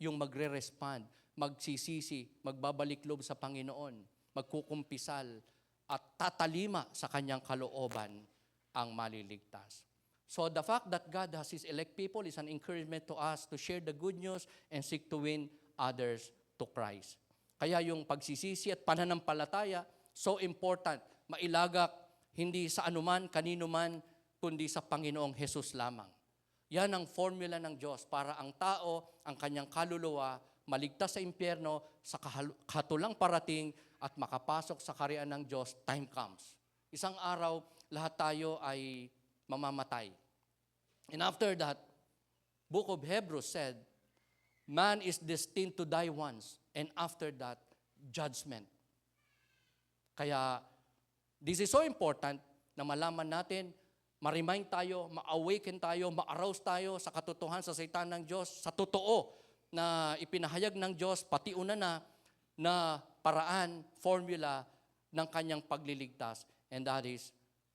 Yung magre-respond, magsisisi, magbabalik loob sa Panginoon, magkukumpisal, at tatalima sa kanyang kalooban ang maliligtas. So the fact that God has His elect people is an encouragement to us to share the good news and seek to win others to Christ. Kaya yung pagsisisi at pananampalataya, so important, mailagak hindi sa anuman, kanino man, kundi sa Panginoong Hesus lamang. Yan ang formula ng Diyos para ang tao, ang kanyang kaluluwa, maligtas sa impyerno, sa kahatulang parating, at makapasok sa kaharian ng Diyos, time comes. Isang araw, lahat tayo ay mamamatay. And after that, Book of Hebrews said, man is destined to die once, and after that, judgment. Kaya, this is so important na malaman natin, ma-remind tayo, ma-awaken tayo, ma-arouse tayo sa katotohanan sa salita ng Diyos, sa totoo na ipinahayag ng Diyos, pati una na paraan, formula ng kanyang pagliligtas, and that is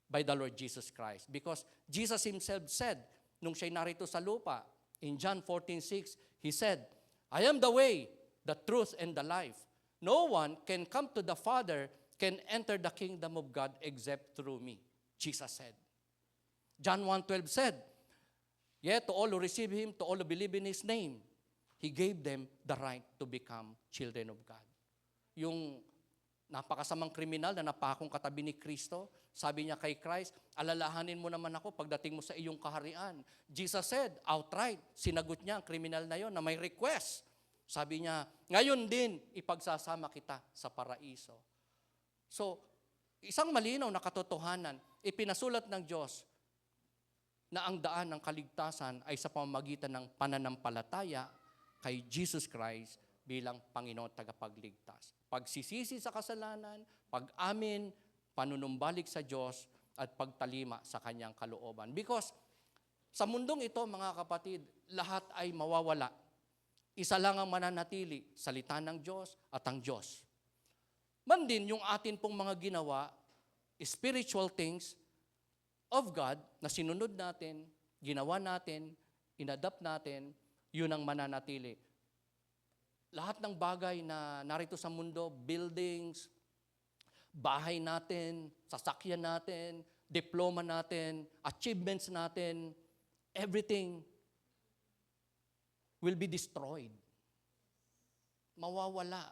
by the Lord Jesus Christ. Because Jesus Himself said, nung siya'y narito sa lupa, in John 14:6, He said, I am the way, the truth, and the life. No one can come to the Father, can enter the kingdom of God except through me. Jesus said. John 1:12 said, yet to all who receive Him, to all who believe in His name, He gave them the right to become children of God. Yung napakasamang kriminal na napakong katabi ni Kristo, sabi niya kay Christ, alalahanin mo naman ako pagdating mo sa iyong kaharian. Jesus said, outright, sinagot niya ang kriminal na yon na may request. Sabi niya, ngayon din, ipagsasama kita sa paraiso. So, isang malinaw na katotohanan, ipinasulat ng Diyos na ang daan ng kaligtasan ay sa pamamagitan ng pananampalataya kay Jesus Christ bilang Panginoon tagapagligtas. Pagsisisi sa kasalanan, pag-amin, panunumbalik sa Diyos, at pagtalima sa kanyang kalooban. Because sa mundong ito, mga kapatid, lahat ay mawawala. Isa lang ang mananatili, salita ng Diyos at ang Diyos. Man din yung atin pong mga ginawa, spiritual things of God na sinunod natin, ginawa natin, inadapt natin, yun ang mananatili. Lahat ng bagay na narito sa mundo, buildings, bahay natin, sasakyan natin, diploma natin, achievements natin, everything will be destroyed. Mawawala.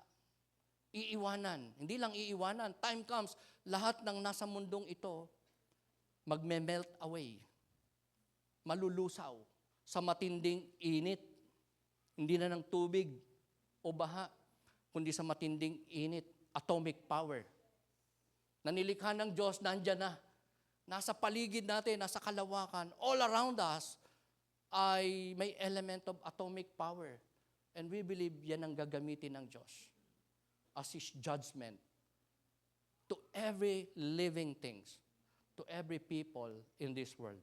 Iiwanan. Hindi lang iiwanan. Time comes, lahat ng nasa mundong ito, magme-melt away. Malulusaw sa matinding init. Hindi na ng tubig o baha, kundi sa matinding init, atomic power. na nilikha ng Diyos, nandyan na. Nasa paligid natin, nasa kalawakan, all around us, ay may element of atomic power. And we believe yan ang gagamitin ng Diyos as His judgment to every living things, to every people in this world.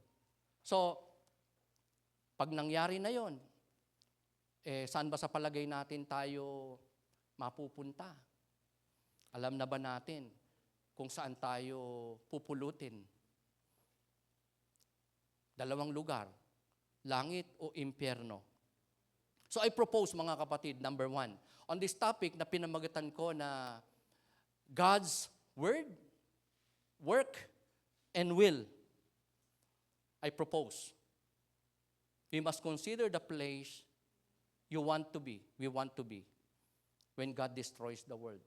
So, pag nangyari na yon, saan ba sa palagay natin tayo mapupunta? Alam na ba natin kung saan tayo pupulutin? Dalawang lugar, langit o impyerno. So I propose, mga kapatid, number 1, on this topic na pinamagatan ko na God's Word, Work, and Will, I propose, we must consider the place we want to be, when God destroys the world.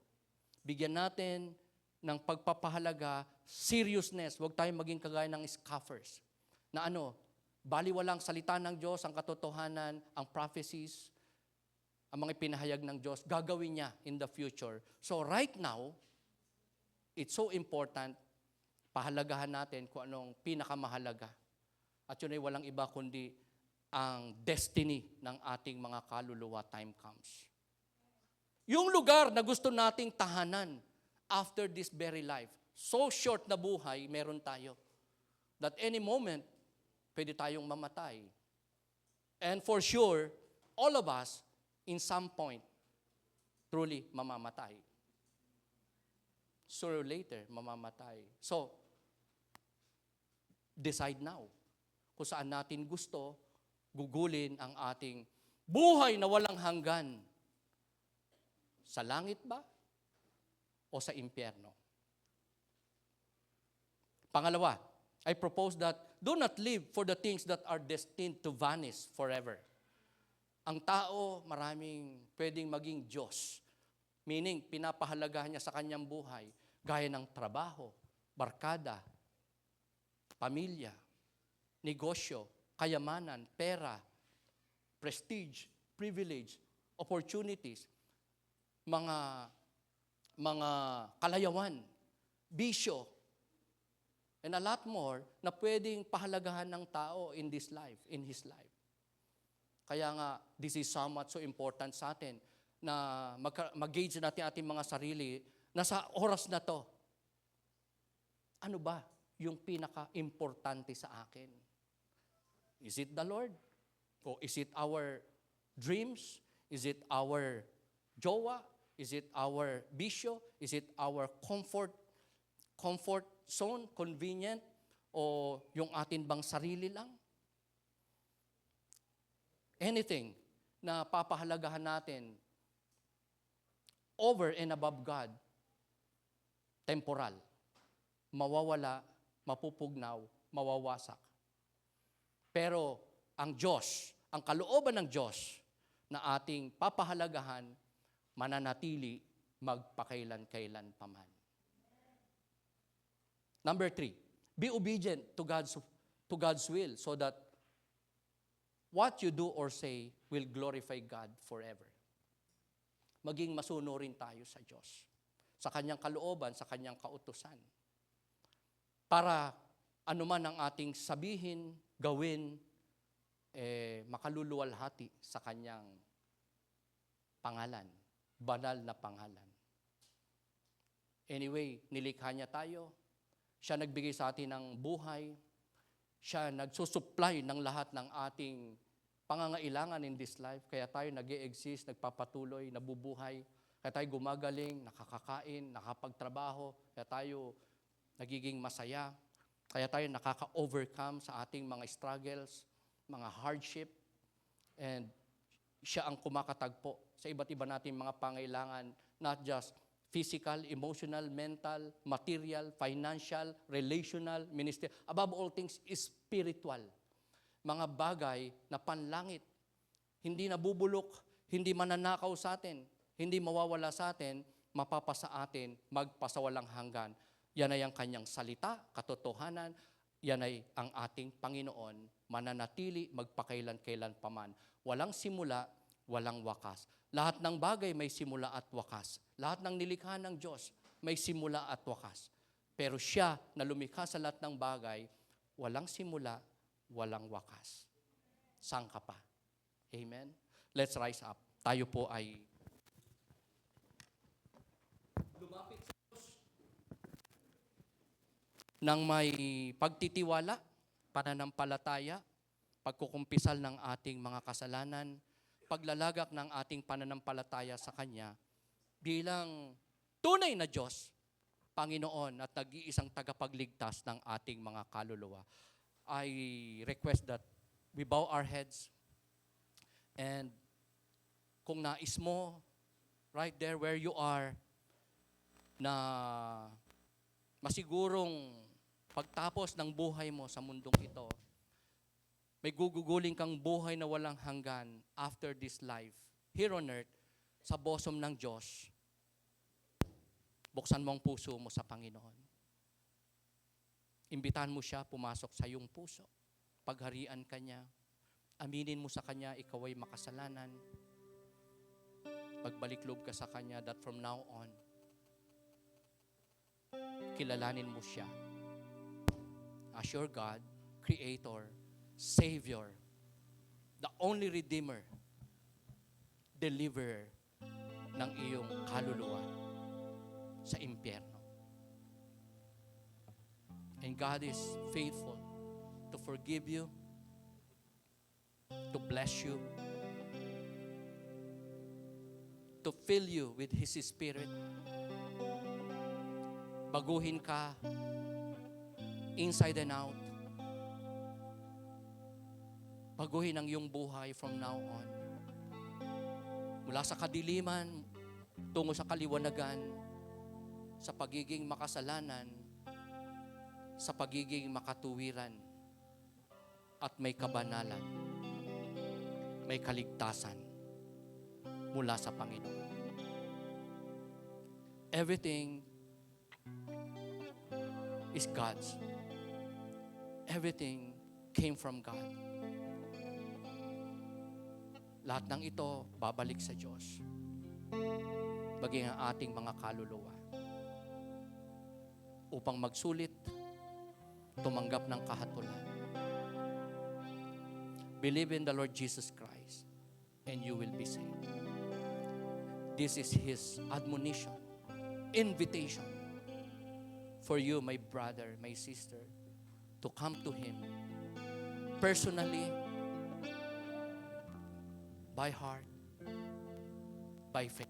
Bigyan natin ng pagpapahalaga, seriousness, huwag tayong maging kagaya ng scoffers, na baliwalang salita ng Diyos, ang katotohanan, ang prophecies, ang mga pinahayag ng Diyos, gagawin niya in the future. So right now, it's so important, pahalagahan natin kung anong pinakamahalaga. At yun ay walang iba kundi ang destiny ng ating mga kaluluwa, time comes. Yung lugar na gusto nating tahanan after this very life, so short na buhay, meron tayo. That any moment, pwede tayong mamatay. And for sure, all of us, in some point, truly mamamatay. Sooner or later, mamamatay. So, decide now kung saan natin gusto gugulin ang ating buhay na walang hanggan. Sa langit ba? O sa impyerno? Pangalawa, I propose that do not live for the things that are destined to vanish forever. Ang tao, maraming pwedeng maging Diyos. Meaning, pinapahalagahan niya sa kanyang buhay, gaya ng trabaho, barkada, pamilya, negosyo, kayamanan, pera, prestige, privilege, opportunities, mga kalayawan, bisyo, and a lot more na pwedeng pahalagahan ng tao in this life, in his life. Kaya nga, this is somewhat so important sa atin na mag-gauge natin ating mga sarili na sa oras na to, ano ba yung pinaka-importante sa akin? Is it the Lord? O is it our dreams? Is it our jowa? Is it our bisyo? Is it our comfort zone, convenient? O yung atin bang sarili lang? Anything na papahalagahan natin over and above God, temporal, mawawala, mapupugnaw, mawawasak. Pero ang Diyos, ang kalooban ng Diyos na ating papahalagahan, mananatili magpakailan-kailan paman. Number 3, be obedient to God's will so that what you do or say will glorify God forever. Maging masunurin tayo sa Diyos, sa Kanyang kalooban, sa Kanyang kautusan. Para anuman ang ating sabihin, gawin, makaluluwalhati sa Kanyang pangalan, banal na pangalan. Anyway, nilikha niya tayo. Siya nagbigay sa atin ng buhay. Siya nagsusupply ng lahat ng ating pangangailangan in this life. Kaya tayo nag-e-exist, nagpapatuloy, nabubuhay. Kaya tayo gumagaling, nakakakain, nakapagtrabaho. Kaya tayo nagiging masaya. Kaya tayo nakaka-overcome sa ating mga struggles, mga hardship. And siya ang kumakatagpo sa iba't iba nating mga pangailangan, not just physical, emotional, mental, material, financial, relational, ministerial. Above all things, spiritual. Mga bagay na panlangit. Hindi nabubulok, hindi mananakaw sa atin, hindi mawawala sa atin, mapapasa atin, magpasawalang hanggan. Yan ay ang kanyang salita, katotohanan. Yan ay ang ating Panginoon, mananatili, magpakailan-kailan paman. Walang simula, walang wakas. Lahat ng bagay may simula at wakas. Lahat ng nilikha ng Diyos may simula at wakas. Pero siya na lumikha sa lahat ng bagay, walang simula, walang wakas. Saan ka pa? Amen? Let's rise up. Tayo po ay lumapit sa Diyos ng may pagtitiwala, pananampalataya, pagkukumpisal ng ating mga kasalanan, paglalagak ng ating pananampalataya sa Kanya bilang tunay na Diyos, Panginoon at nag-iisang tagapagligtas ng ating mga kaluluwa. I request that we bow our heads and kung nais mo, right there where you are, na masigurong pagtapos ng buhay mo sa mundong ito, may guguguling kang buhay na walang hanggan after this life, here on earth, sa bosom ng Diyos, buksan mo ang puso mo sa Panginoon. Imbitahan mo siya pumasok sa iyong puso. Pagharian ka niya. Aminin mo sa Kanya, ikaw ay makasalanan. Pagbalik loob ka sa Kanya that from now on, kilalanin mo siya as your God, Creator, Savior, the only Redeemer, Deliverer ng iyong kaluluwa sa impyerno. And God is faithful to forgive you, to bless you, to fill you with His Spirit. Baguhin ka inside and out. Baguhin ang iyong buhay from now on. Mula sa kadiliman, tungo sa kaliwanagan, sa pagiging makasalanan, sa pagiging makatuwiran, at may kabanalan, may kaligtasan mula sa Panginoon. Everything is God's. Everything came from God. Lahat ng ito, babalik sa Diyos. Maging ang ating mga kaluluwa. Upang magsulit, tumanggap ng kahatulan. Believe in the Lord Jesus Christ, and you will be saved. This is His admonition, invitation for you, my brother, my sister, to come to Him personally, by heart, by faith.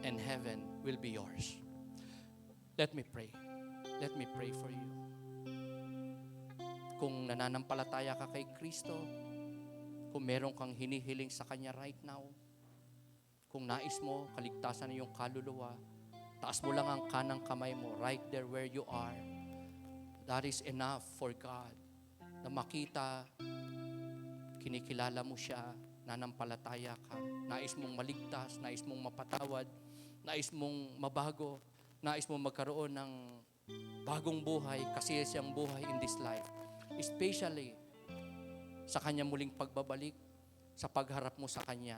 And heaven will be yours. Let me pray. Let me pray for you. Kung nananampalataya ka kay Kristo, kung meron kang hinihiling sa Kanya right now, kung nais mo kaligtasan ng iyong kaluluwa, taas mo lang ang kanang kamay mo right there where you are. That is enough for God na makita, kinikilala mo siya, nanampalataya ka, nais mong maligtas, nais mong mapatawad, nais mong mabago, nais mong magkaroon ng bagong buhay, kasiyasiyang buhay in this life. Especially sa Kanya muling pagbabalik, sa pagharap mo sa Kanya.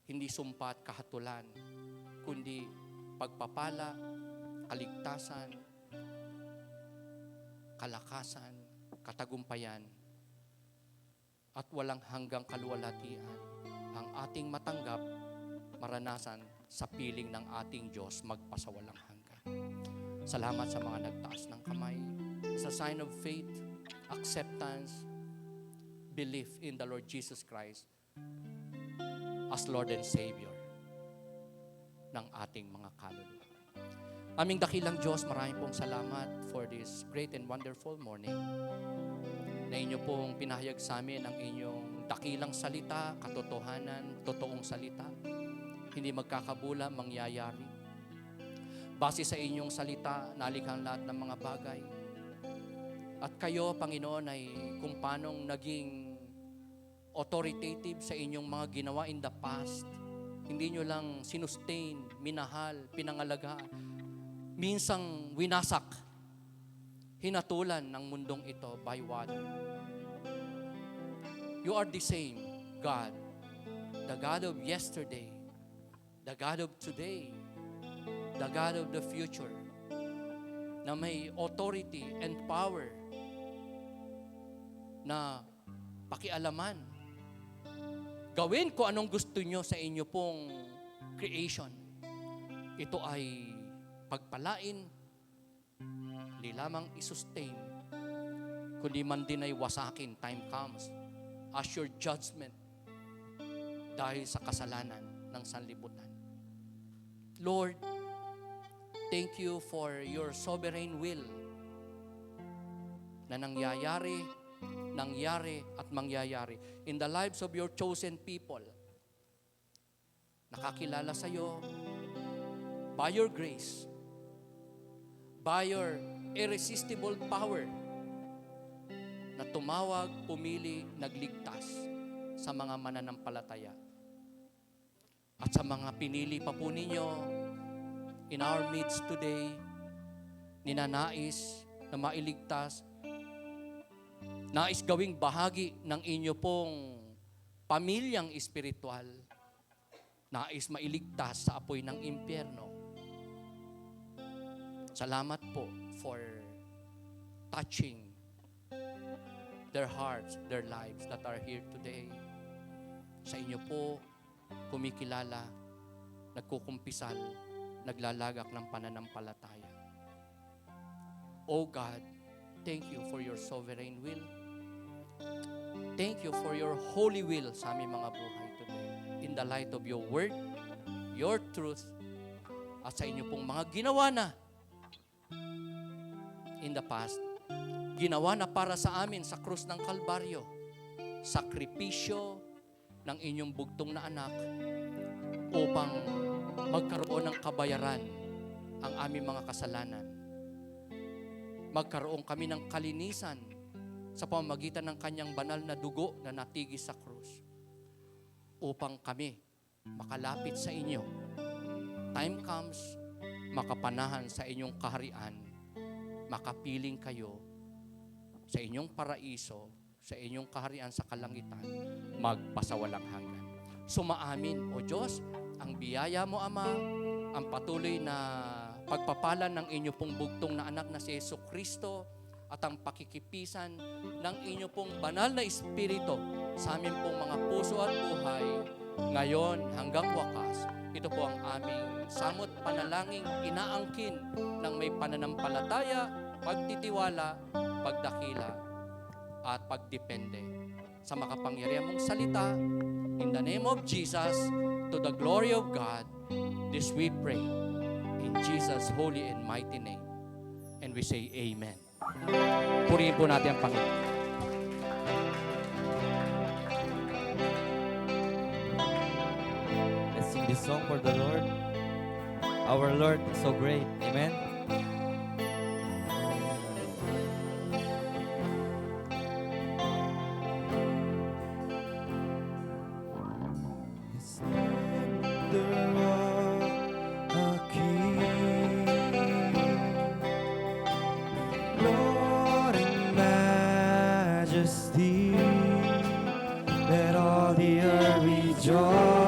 Hindi sumpa at kahatulan, kundi pagpapala, kaligtasan, kalakasan, katagumpayan, at walang hanggang kaluwalhatian ang ating matanggap, maranasan sa piling ng ating Diyos magpasawalang hanggan. Salamat sa mga nagtaas ng kamay. Sa sign of faith, acceptance, belief in the Lord Jesus Christ as Lord and Savior ng ating mga kaluluwa. Aming dakilang Diyos, maraming pong salamat for this great and wonderful morning na inyo pong pinahayag sa amin ang inyong dakilang salita, katotohanan, totoong salita. Hindi magkakabula, mangyayari. Base sa inyong salita, nalikhang lahat ng mga bagay. At kayo, Panginoon, ay kung paanong naging authoritative sa inyong mga ginawa in the past. Hindi nyo lang sinustain, minahal, pinangalagaan. Minsang winasak, hinatulan ng mundong ito by water. You are the same God, the God of yesterday, the God of today, the God of the future, na may authority and power na pakialaman. Gawin ko anong gusto nyo sa inyo pong creation. Ito ay pagpalain, hindi lamang isustain, kundi man din ay wasakin. Time comes as your judgment dahil sa kasalanan ng sanlibutan. Lord, thank you for your sovereign will na nangyari at mangyayari in the lives of your chosen people. Nakakilala sa iyo by your grace, by your irresistible power na tumawag, pumili, nagligtas sa mga mananampalataya. At sa mga pinili pa po ninyo in our midst today, ninanais na mailigtas, nais gawing bahagi ng inyo pong pamilyang espiritual, nais mailigtas sa apoy ng impyerno. Salamat po for touching their hearts, their lives that are here today. Sa inyo po, kumikilala, nagkukumpisal, naglalagak ng pananampalataya. Oh God, thank you for your sovereign will. Thank you for your holy will sa aming mga buhay today. In the light of your word, your truth, at sa inyo pong mga ginawa na in the past, ginawa na para sa amin sa krus ng Kalbaryo, sakripisyo ng inyong bugtong na anak upang magkaroon ng kabayaran ang aming mga kasalanan. Magkaroon kami ng kalinisan sa pamamagitan ng kanyang banal na dugo na natigis sa krus upang kami makalapit sa inyo. Time comes, makapanahan sa inyong kaharian, makapiling kayo sa inyong paraiso, sa inyong kaharian sa kalangitan, magpasawalang hanggan. Sumaamin, O Diyos, ang biyaya mo, Ama, ang patuloy na pagpapalan ng inyo pong bugtong na anak na si Jesucristo at ang pakikipisan ng inyo pong banal na Espiritu sa amin pong mga puso at buhay, ngayon hanggang wakas. Ito po ang aming samot panalangin, inaangkin ng may pananampalataya, pagtitiwala, pagdakila, at pagdepende sa makapangyarihan mong salita. In the name of Jesus, to the glory of God, this we pray. In Jesus' holy and mighty name. And we say Amen. Purihin po natin ang Panginoon. Let's sing this song for the Lord. Our Lord is so great. Amen. Lord in majesty, let all the earth rejoice.